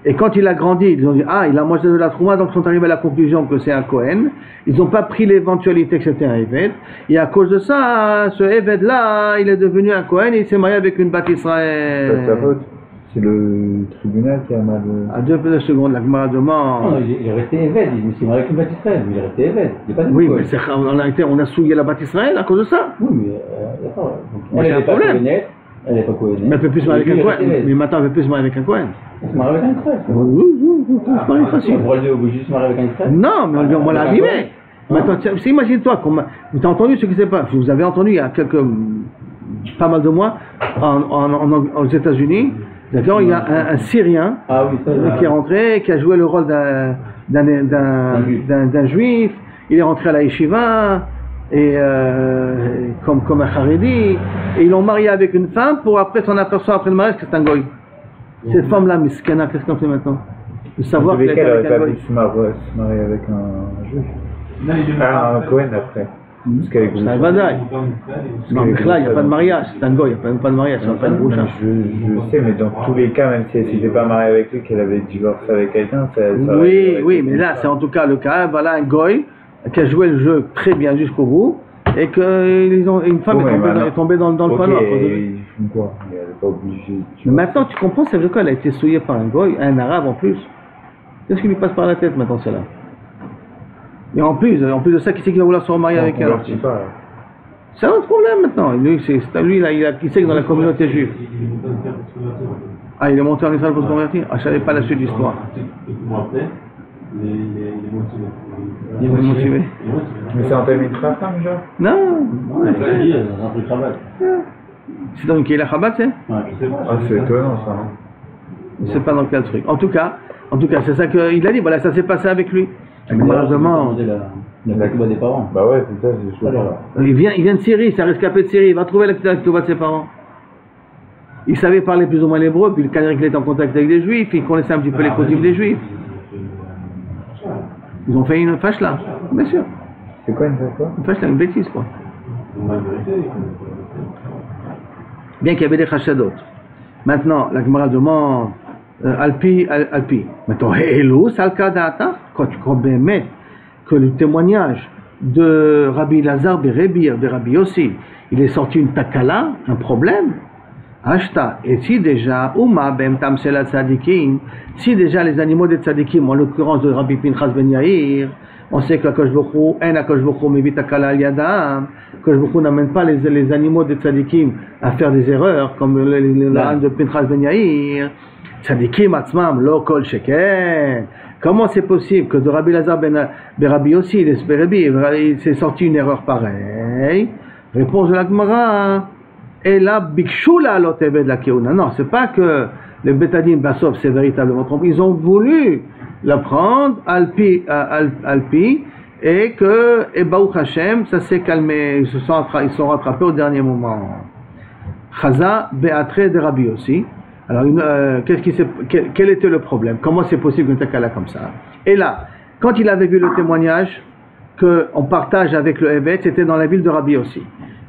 Et quand il a grandi, ils ont dit, il a mangé de la trouma, donc ils sont arrivés à la conclusion que c'est un Kohen. Ils n'ont pas pris l'éventualité que c'était un Eved. Et à cause de ça, ce Eved-là, il est devenu un Kohen et il s'est marié avec une Bat Israël. C'est sa faute. C'est le tribunal qui a mal... À 2 secondes, la Gemara demande... Non, il est resté Eved, il s'est marié avec une Bat Israël, mais il est resté Eved. Oui, mais on a souillé la Bat Israël à cause de ça. Oui, mais d'accord. Elle n'est pas Kohenet. Elle n'est pas Kohenet. Mais elle peut plus se marier avec un Kohen. Mais maintenant, elle peut plus se marier avec un Kohen. Elle se marie avec un Israël. Oui, c'est pas facile. On est obligé de se marier avec un Israël. Non, mais on l'a abîmé. Maintenant, imagine-toi, tu as entendu ce qui s'est passé. Vous avez entendu il y a pas mal de mois, aux États-Unis, d'accord, il y a un Syrien qui est rentré, qui a joué le rôle d'un juif. Il est rentré à la yeshiva. Et comme un Haredi, et ils l'ont marié avec une femme pour après s'en apercevoir après le mariage que c'est un goy. Cette femme-là, Miskana, qu'est-ce qu'on fait maintenant? De savoir qu'elle n'aurait pas pu se marier avec un juif. Un Kohen après. C'est un Vadaï. Non, mais là, il n'y a pas de mariage, c'est un goy, il n'y a même pas de mariage, c'est pas une bouche. Je sais, mais dans tous les cas, même si elle n'était pas mariée avec lui, qu'elle avait divorcé avec quelqu'un, ça oui, mais là, c'est en tout cas le cas, voilà un goy qui a joué le jeu très bien jusqu'au bout et qu'une femme est tombée dans le panneau. Mais maintenant tu comprends, c'est vrai qu'elle a été souillée par un goy, un arabe en plus. Qu'est-ce qui lui passe par la tête maintenant celle-là? Et en plus de ça, qui c'est qui va vouloir se remarier avec elle? C'est un autre problème maintenant. Lui, il sait que dans la communauté juive. Il est monté en Israël pour se convertir? Je ne savais pas la suite de l'histoire. Il est motivé. Mais c'est en termes de femme, genre? Non. C'est dans lequel la Chabad, c'est? C'est étonnant ça. Je ne sais pas dans quel truc. En tout cas, c'est ça qu'il a dit. Voilà, ça s'est passé avec lui. Malheureusement. La ketouba des parents. Bah ouais, c'est ça, c'est chaud. Il vient de Syrie, c'est un rescapé de Syrie, il va trouver la ketouba de ses parents. Il savait parler plus ou moins l'hébreu, puis quand il était en contact avec les juifs, il connaissait un petit peu les coutumes des juifs. Ils ont fait une fâche-là, bien sûr. C'est quoi une fâche-là? Une fâche-là, une bêtise quoi. Bien qu'il y avait des chashadot. Maintenant, la Gemara demande Alpi. Maintenant, Hello, Salkadata, quand tu crois bien mettre que le témoignage de Rabbi Lazar Berebir, de Rabbi Yossi, il est sorti une takala, un problème. Ashta, et si déjà, Uma Bem Tamsela Tzadikim, si déjà les animaux des Tzadikim, en l'occurrence de Rabbi Pinchas Ben Yair, on sait que Akash Bokhu, En Akash Bokhu, Mevi Takala Al Yadam, Akash Bokhu n'amène pas les animaux des Tzadikim à faire des erreurs, comme l'âne de Pinchas Ben Yair, Tzadikim Atzmam, Lo Kol Sheken. Comment c'est possible que de Rabbi Lazar Ben Rabbi aussi, il s'est sorti une erreur pareille? Réponse de la Gemara. Et là, Bikshula l'oteved la keuna. Non, c'est pas que le Betadim Basov s'est véritablement trompé. Ils ont voulu l'apprendre, Alpi, et que, Baruch Hashem, ça s'est calmé. Ils sont rattrapés au dernier moment. Chaza Beatre de Rabbi aussi. Alors, quel était le problème? Comment c'est possible qu'une takala comme ça? Et là, quand il avait vu le témoignage qu'on partage avec le Evet, c'était dans la ville de Rabbi aussi.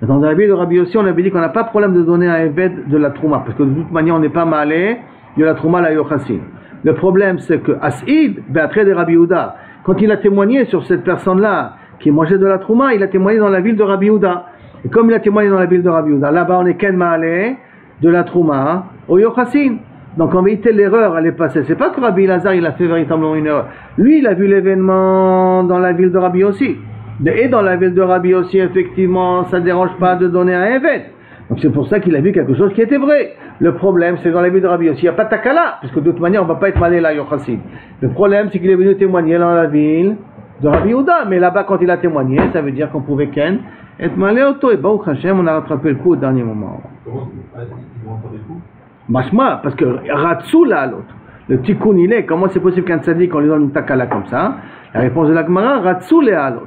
Dans la ville de Rabbi Yossi, on avait dit qu'on n'a pas de problème de donner un évêque de la Trouma, parce que de toute manière, on n'est pas malé de la Trouma à la Yochassin. Le problème, c'est que Asid, Beatré de Rabbi Yehuda, quand il a témoigné sur cette personne-là qui mangeait de la Trouma, il a témoigné dans la ville de Rabbi Yehuda. Et comme il a témoigné dans la ville de Rabbi Yehuda, là-bas, on est ken malé de la Trouma au Yochassin. Donc en vérité, l'erreur, elle est passée. C'est pas que Rabbi Lazar, il a fait véritablement une erreur. Lui, il a vu l'événement dans la ville de Rabbi Yossi. Et dans la ville de Rabbi aussi, effectivement, ça ne dérange pas de donner un évêque. Donc c'est pour ça qu'il a vu quelque chose qui était vrai. Le problème, c'est dans la ville de Rabbi aussi, il n'y a pas de takala, parce que de toute manière, on ne va pas être malé là, Yochassid. Le problème, c'est qu'il est venu témoigner dans la ville de Rabbi Yehuda. Mais là-bas, quand il a témoigné, ça veut dire qu'on pouvait ken être malé auto. Et Baruch Hashem, on a rattrapé le coup au dernier moment. Comment ils vont rattraper le coup? Machma, parce que Ratsou là, l'autre. Le tikkun, il est, comment c'est possible qu'un tzaddik, on lui donne une takala comme ça? La réponse de la Gemara, Ratsou à l'autre.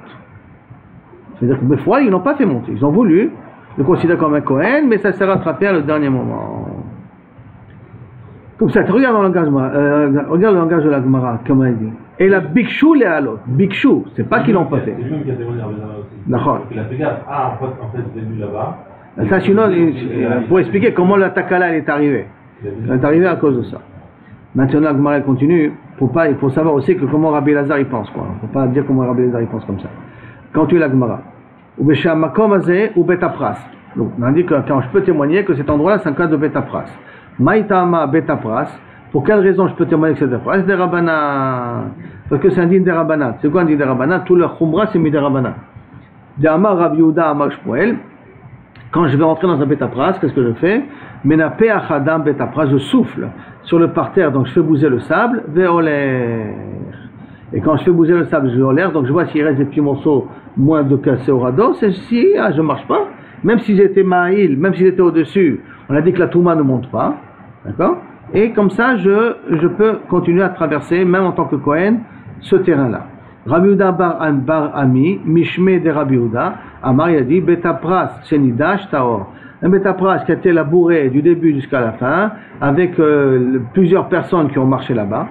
C'est-à-dire que des fois, ils n'ont pas fait monter. Ils ont voulu le considérer comme un Kohen, mais ça s'est rattrapé à le dernier moment. Comme ça, regarde le langage de la Gemara, comme elle dit. Et la Bikshu les alot. Bikshu, c'est pas qu'ils l'ont pas fait. C'est lui qui a témoigné à Bézara aussi. D'accord. Il a fait gaffe. Ah, en fait, vous êtes venu là-bas. Ça, sinon, pour expliquer comment la takala est arrivée. Elle est arrivée à cause de ça. Maintenant, la Gemara continue. Il faut savoir aussi que comment Rabbi Lazar il pense. Il ne faut pas dire comment Rabbi Lazar il pense comme ça. Quand tu es la Gemara, ou Beshamakom Azeh ou Betapras. Donc, on dit que quand je peux témoigner que cet endroit-là, c'est un cas de Betapras. Maïtama Betapras. Pour quelle raison je peux témoigner que c'est Betapras? Des Rabbanan. Parce que c'est un din des Rabbanan. C'est quoi un din des Rabbanan? Tout leur Khumra, c'est mis des Rabbanan. D'Amar Rabbi Yehuda Amar Shmuel. Quand je vais rentrer dans un Betapras, qu'est-ce que je fais? Menape Achadam Betapras, je souffle sur le parterre, donc je fais bouger le sable. Veoler. Et quand je fais bouger le sable, je vais en l'air, donc je vois s'il reste des petits morceaux moins de cassé au radeau, c'est si je ne marche pas. Même si j'étais maïl, même si j'étais au-dessus, on a dit que la touma ne monte pas. D'accord? Et comme ça, je peux continuer à traverser, même en tant que Kohen, ce terrain-là. Rabbi Yehuda bar Ami, Mishme de Rabbi Yehuda, Amar il a dit, Betapras, Shenidash Taor. Un Betapras qui a été labouré du début jusqu'à la fin, avec plusieurs personnes qui ont marché là-bas.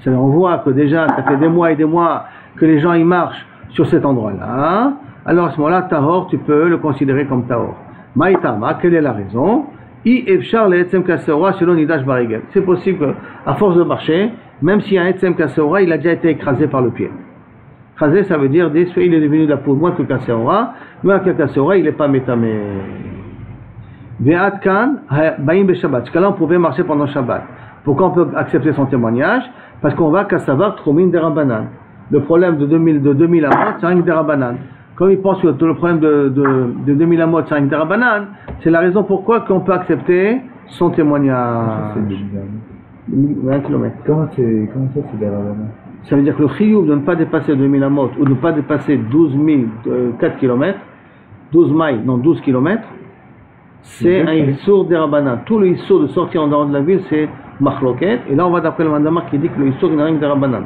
On voit que déjà, ça fait des mois et des mois que les gens y marchent sur cet endroit-là. Alors à ce moment-là, Tahor, tu peux le considérer comme Tahor. Maïtama, quelle est la raison? C'est possible qu'à force de marcher, même s'il y a un Etzem Kasseora, il a déjà été écrasé par le pied. Écrasé, ça veut dire, il est devenu de la peau moins que Kasseora, mais avec Kasseora, il n'est pas métamé. Ve'at kan, ba'im be'Shabbat. Parce que là, on pouvait marcher pendant Shabbat. Pourquoi on peut accepter son témoignage? Parce qu'on va qu'à savoir Tromin des Rabbanan. Le problème de 2000 amot, c'est rien que des Rabbanan. Comme ils pensent que le problème de 2000 amot, c'est rien que des Rabbanan, c'est la raison pourquoi qu'on peut accepter son témoignage. 20 km. Comment ça, c'est des Rabbanan? Ça veut dire que le chiyuv de ne pas dépasser 2000 amot ou de ne pas dépasser 4 km, 12 km, c'est un issour des Rabbanan. Tout le issour de sortir en dehors de la ville, c'est Machloket, et là on va d'après le Mandamar qui dit que le Issour il n'a rien que des Rabbanan.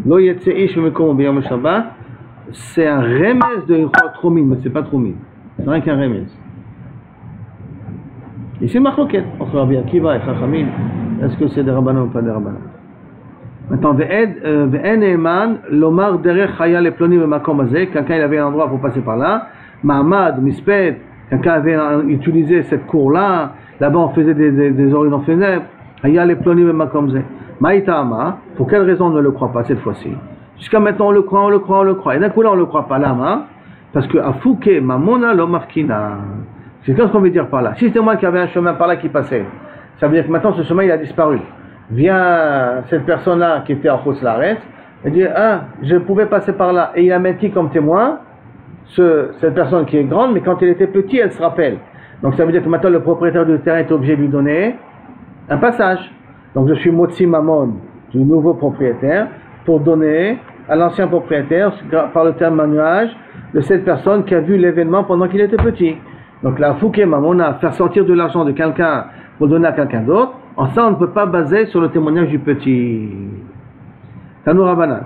Lo yetze ish mekomo b'yom Shabbat, c'est un remez de Tromin, mais c'est pas Tromin. C'est rien qu'un remez. Ici, Machloket, entre Rabbi Akiva et Chachamim, est-ce que c'est des Rabbanan ou pas des Rabbanan? Maintenant, Ve'en Eman, l'Omar derech Chaya le ploni b'makom hazeh, quelqu'un il avait un endroit pour passer par là, Mahamad, Misped, quelqu'un avait utilisé cette cour-là, là-bas on faisait des orients funèbres, Chaya le ploni b'makom hazeh. Maïtama, pour quelle raison on ne le croit pas cette fois-ci? Jusqu'à maintenant on le croit, et d'un coup là on ne le croit pas là, parce que Afouke, Mamona, l'Omafkina. C'est qu'est-ce qu'on veut dire par là? Si c'était moi qui avait un chemin par là qui passait, ça veut dire que maintenant ce chemin il a disparu. Vient cette personne-là qui était en Chutz La'aretz, et dit je pouvais passer par là, et il a mis qui comme témoin? Cette personne qui est grande, mais quand elle était petite, elle se rappelle. Donc ça veut dire que maintenant le propriétaire du terrain est obligé de lui donner un passage. Donc je suis Motzi Mamon du nouveau propriétaire pour donner à l'ancien propriétaire, par le témoignage de cette personne qui a vu l'événement pendant qu'il était petit. Donc la Fouké Mamona, faire sortir de l'argent de quelqu'un pour donner à quelqu'un d'autre, en ça on ne peut pas baser sur le témoignage du petit. Tanou Rabbanan.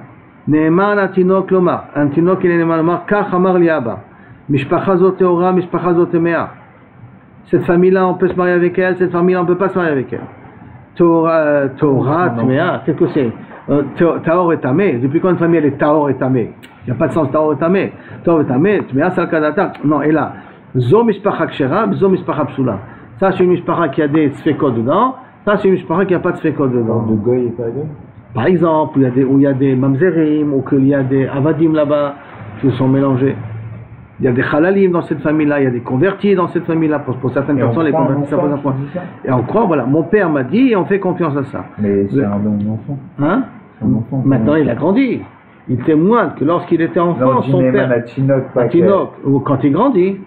Ne'eman atinok lomar. Un tinok il est ne'eman lomar, kach amar liaba. Mishpacha zot teora, mishpacha zot temea. Cette famille-là on peut se marier avec elle, cette famille-là on ne peut pas se marier avec elle. Torah, temea, qu'est-ce que c'est? Taor et Tamé. Depuis quand une famille elle est Taor et Tamé? Il n'y a pas de sens Taor et Tamé. Taor et Tamé, temea salkadata. Non, et là. Zo mishpacha kshera, zo mishpacha psula. Ça c'est une mishpacha qui a des sfekot dedans, ça c'est une mishpacha qui n'a pas de sfekot dedans. De goy et pas goy? Par exemple, où il y a des mamzerim, ou qu'il y a des avadim là-bas qui sont mélangés. Il y a des halalim dans cette famille-là, il y a des convertis dans cette famille-là. Pour certaines personnes, les convertis, ça pose un point. Et on croit, voilà, mon père m'a dit et on fait confiance à ça. Mais c'est un bon enfant. Hein? Un enfant. Maintenant il a grandi. Il témoigne que lorsqu'il était enfant, son père. Ou quand il grandit.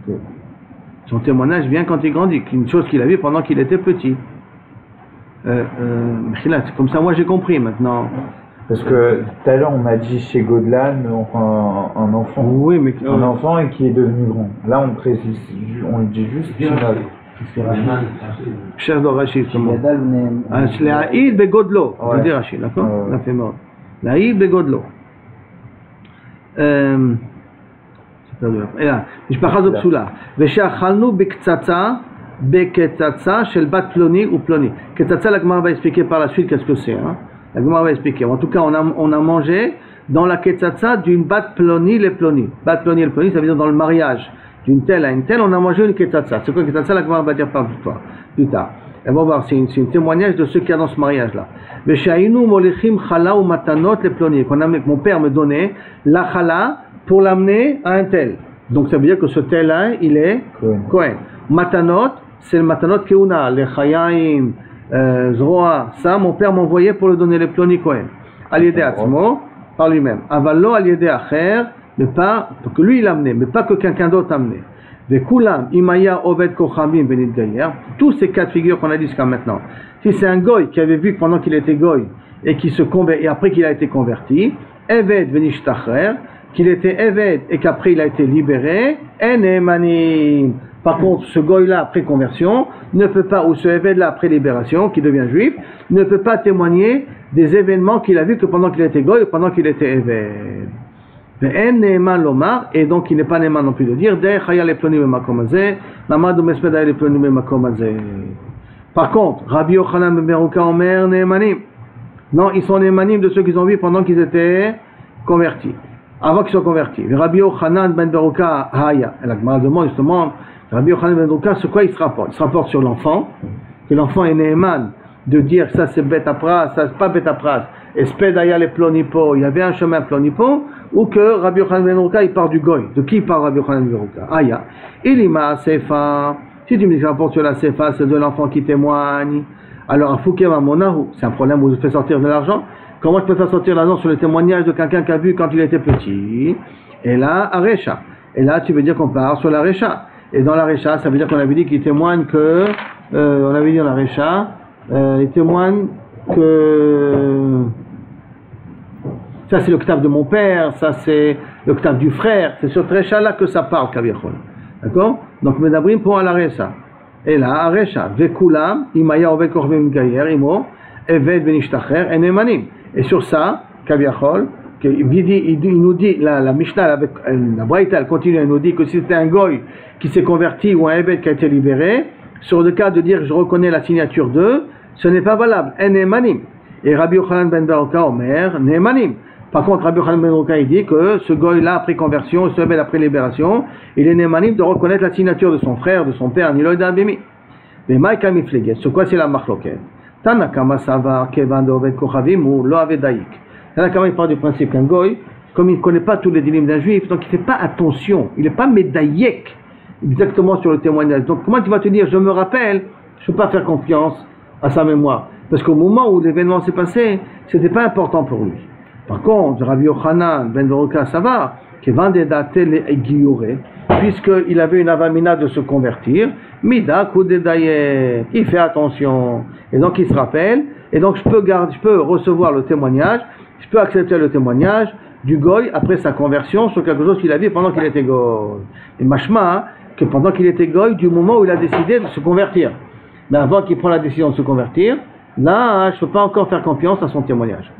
Okay. Son témoignage vient quand il grandit, une chose qu'il a vue pendant qu'il était petit. C'est comme ça, moi j'ai compris maintenant. Parce que tout à l'heure on m'a dit chez Godlan, un enfant. Oui, mais un enfant et qui est devenu grand. Là on précise, on le dit juste. Cher de Rachid, comment? L'Aïd Begodlo, je dis Rachid, d'accord? La fait mort. L'Aïd Begodlo. משפחה זו פסולה. ושאכלנו בקצצה, בקצצה של בת פלוני ופלוני. קצצה, la Gemara va expliquer par la suite qu'est-ce que c'est. Hein? La Gemara va expliquer. En tout cas, on a mangé dans la quetzatza d'une bat ploni le ploni. Bat ploni le ploni, ça veut dire dans le mariage d'une telle à une telle, on a mangé une quetzatza. C'est quoi quetzatza? La Gemara va dire plus tard. Et on va voir, c'est un témoignage de ceux qui y a dans ce mariage-là. Veshaïnu molichim chala ou matanot le ploni. Mon père me donnait la chala pour l'amener à un tel. Donc ça veut dire que ce tel-là, il est Kohen. Matanot, c'est le matanot keuna, les chayaim, zroa, ça mon père m'envoyait pour le donner les ploni Kohen. Aliédé atzmo, par lui-même. Avallo aliédé acher, mais pas, que lui il amenait, mais pas que quelqu'un d'autre amenait. Vekulam, imaya oved kochamim benit gayer. Tous ces cas de figure qu'on a dit jusqu'à maintenant. Si c'est un goy qui avait vu pendant qu'il était goy et qui se convertit, et après qu'il a été converti, eved venishtacher, qu'il était Eved et qu'après il a été libéré, Enemanim. Par contre, ce goy-là après conversion ne peut pas, ou ce Eved-là après libération, qui devient juif, ne peut pas témoigner des événements qu'il a vus que pendant qu'il était goy ou pendant qu'il était Eved. Enneman lomar, et donc il n'est pas Neman non plus de dire, par contre, Rabbi Yochanan ben Berouka Omer Nemanim. Non, ils sont Nemanim de ceux qu'ils ont vus pendant qu'ils étaient convertis. Avant qu'ils soient convertis. Rabbi Yochanan ben Berouka Haya. Et la Gemara demande justement, Rabbi Yochanan ben Berouka, sur quoi il se rapporte? Il se rapporte sur l'enfant, que l'enfant est Neman, de dire que ça c'est bête à pras, ça c'est pas bête à pras, espède Haya les plonipo, il y avait un chemin plonipo, ou que Rabbi Yochanan ben Berouka il part du goy. De qui il part Rabbi Yochanan ben Berouka? Haya. Ilima Sefa. Si tu me dis que je rapporte sur la Sefa, c'est de l'enfant qui témoigne. Alors, Foukéma Monahu, c'est un problème où je fais sortir de l'argent. Comment je peux faire sortir l'argent sur le témoignage de quelqu'un qui a vu quand il était petit? Et là, Arecha. Et là, tu veux dire qu'on part sur l'Arecha. Et dans l'Arecha, ça veut dire qu'on avait dit qu'il témoigne que, on avait dit dans l'Arecha, il témoigne que, ça c'est l'octave de mon père, ça c'est l'octave du frère, c'est sur Arecha là que ça parle, Kaviachol. D'accord? Donc, Medabrim pour l'Arecha. Et là, Arecha, Vekulam, Imaya Oved Korvim Gayer, Imo, Eved Venishtacher, Enemanim. Et sur ça, Kaviachol, il nous dit, la Mishnah, la Braïta, elle continue, elle nous dit que si c'était un goy qui s'est converti ou un Ebed qui a été libéré, sur le cas de dire je reconnais la signature d'eux, ce n'est pas valable. En Nemanim. Et Rabbi Yochanan ben Baroka Omer, Nemanim. Par contre, Rabbi Yochanan ben Baroka, il dit que ce goy-là, après conversion, ce Ebed après libération, il est Nemanim de reconnaître la signature de son frère, de son père, Niloïd Abimi. Mais Maïka Mifleget, sur quoi c'est la marloquette? Tanakama Savar, Kevan Dovet Kochavim ou Lo Avedaïk. Tanakama, il part du principe qu'un goy, comme il ne connaît pas tous les dilim d'un juif, donc il ne fait pas attention, il n'est pas médaillek exactement sur le témoignage. Donc comment tu vas te dire, je me rappelle, je ne peux pas faire confiance à sa mémoire. Parce qu'au moment où l'événement s'est passé, ce n'était pas important pour lui. Par contre, Rabbi Yochanan ben Baroka Savar, Kevan Dedatel et Guilloré, puisqu'il avait une avamina de se convertir, Mida Kudedaye, il fait attention, et donc il se rappelle, et donc je peux recevoir le témoignage, je peux accepter le témoignage du goy après sa conversion sur quelque chose qu'il a vu pendant qu'il était goy. Et mashma, que pendant qu'il était goy, du moment où il a décidé de se convertir. Mais avant qu'il prenne la décision de se convertir, là, je ne peux pas encore faire confiance à son témoignage.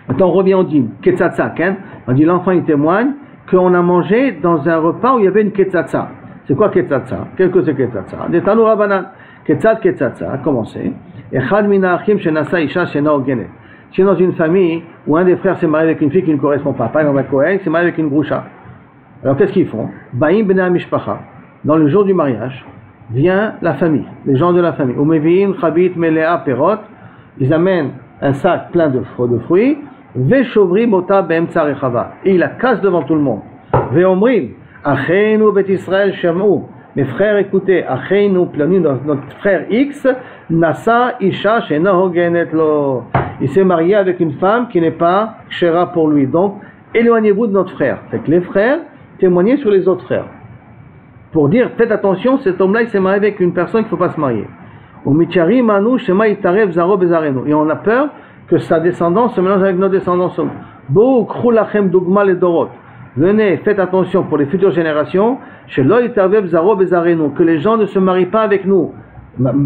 Maintenant, on revient au dîme, Ketzatsak, hein? On dit l'enfant il témoigne qu'on a mangé dans un repas où il y avait une Ketzatsa. C'est quoi Ketzatsa? Qu'est-ce que c'est Ketzatsa? Des Tanour Rabanan. Ketzatsa a commencé. Echad mina achim shenasa isha shena ogenet. C'est dans une famille où un des frères s'est marié avec une fille qui ne correspond pas. Par exemple, un Kohen s'est marié avec une Groucha. Alors qu'est-ce qu'ils font? Baïm b'nei mishpacha. Dans le jour du mariage, vient la famille, les gens de la famille. Umeviim chabit melea perot. Ils amènent un sac plein de fruits. Veshovrim ota be'emtza rechava. Et ils la cassent devant tout le monde. Veomrim acheinu bet Israël shem'u. Mes frères, écoutez, acheinu, notre frère X, nasa isha shena hogenet lo. Il s'est marié avec une femme qui n'est pas kshera pour lui. Donc, éloignez-vous de notre frère. C'est que les frères témoignaient sur les autres frères. Pour dire, faites attention, cet homme-là, il s'est marié avec une personne qu'il ne faut pas se marier. Et on a peur que sa descendance se mélange avec nos descendants. Venez, faites attention pour les futures générations, que les gens ne se marient pas avec nous.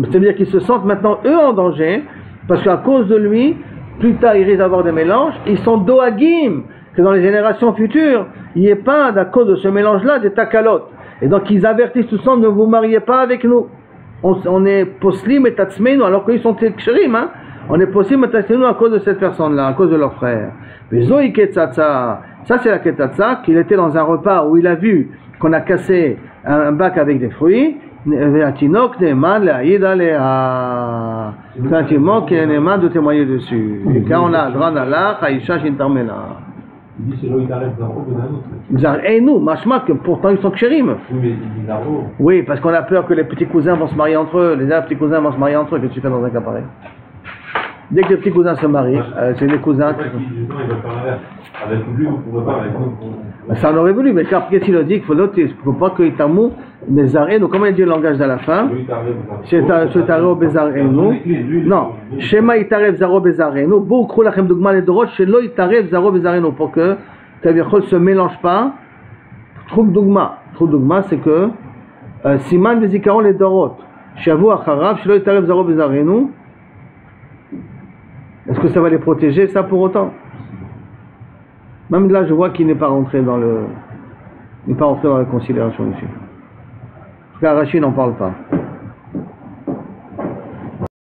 C'est-à-dire qu'ils se sentent maintenant eux en danger, parce qu'à cause de lui, plus tard ils risquent d'avoir des mélanges, ils sont doagim, que dans les générations futures, il n'y ait pas, à cause de ce mélange-là, des takalotes. Et donc ils avertissent tout ça, ne vous mariez pas avec nous. On est poslim et tatsmeinu, alors qu'ils sont ksherim, hein. On est poslim et tatsmeinu à cause de cette personne-là, à cause de leur frère. Mais zoï ketzatsa, ça c'est la ketzatsa, qu'il était dans un repas où il a vu qu'on a cassé un bac avec des fruits. Ve'atinok ne'eman le'ayid alea. C'est un timon qui est ne'eman de témoigner dessus. Et quand on a dran alach, haïcha shintarmena. Il dit c'est l'eau Zaro Bezareno. Et nous, machma, que pourtant ils sont kshérim. Oui, mais il dit Zaro. Oui, parce qu'on a peur que les petits cousins vont se marier entre eux, les petits cousins vont se marier entre eux. Qu'est-ce que tu fais dans un cas pareil? Dès que les petits cousins se marient, c'est les cousins. Justement, il va faire l'inverse. Avec lui, vous ne pouvez pas, avec nous. Ça en aurait voulu, mais qu'est-ce qu'il a dit? Qu'il faut noter, il ne faut pas que Itamu, Bezareno, comment il dit le langage de la fin? C'est Taro Bezareno. Non, Shema Itarev Zaro Bezareno, Boukro Lachem Dogma les Dorot, Shelo Itarev Zaro Bezareno, pour que Taviachol ne se mélange pas. Trouk Dogma, c'est que Siman Vezikaron les Dorot, Shavu Acharav, Shelo Itarev Zaro Bezareno. Est-ce que ça va les protéger, ça pour autant? Même là, je vois qu'il n'est pas rentré dans la considération ici. En tout cas, Rachid n'en parle pas.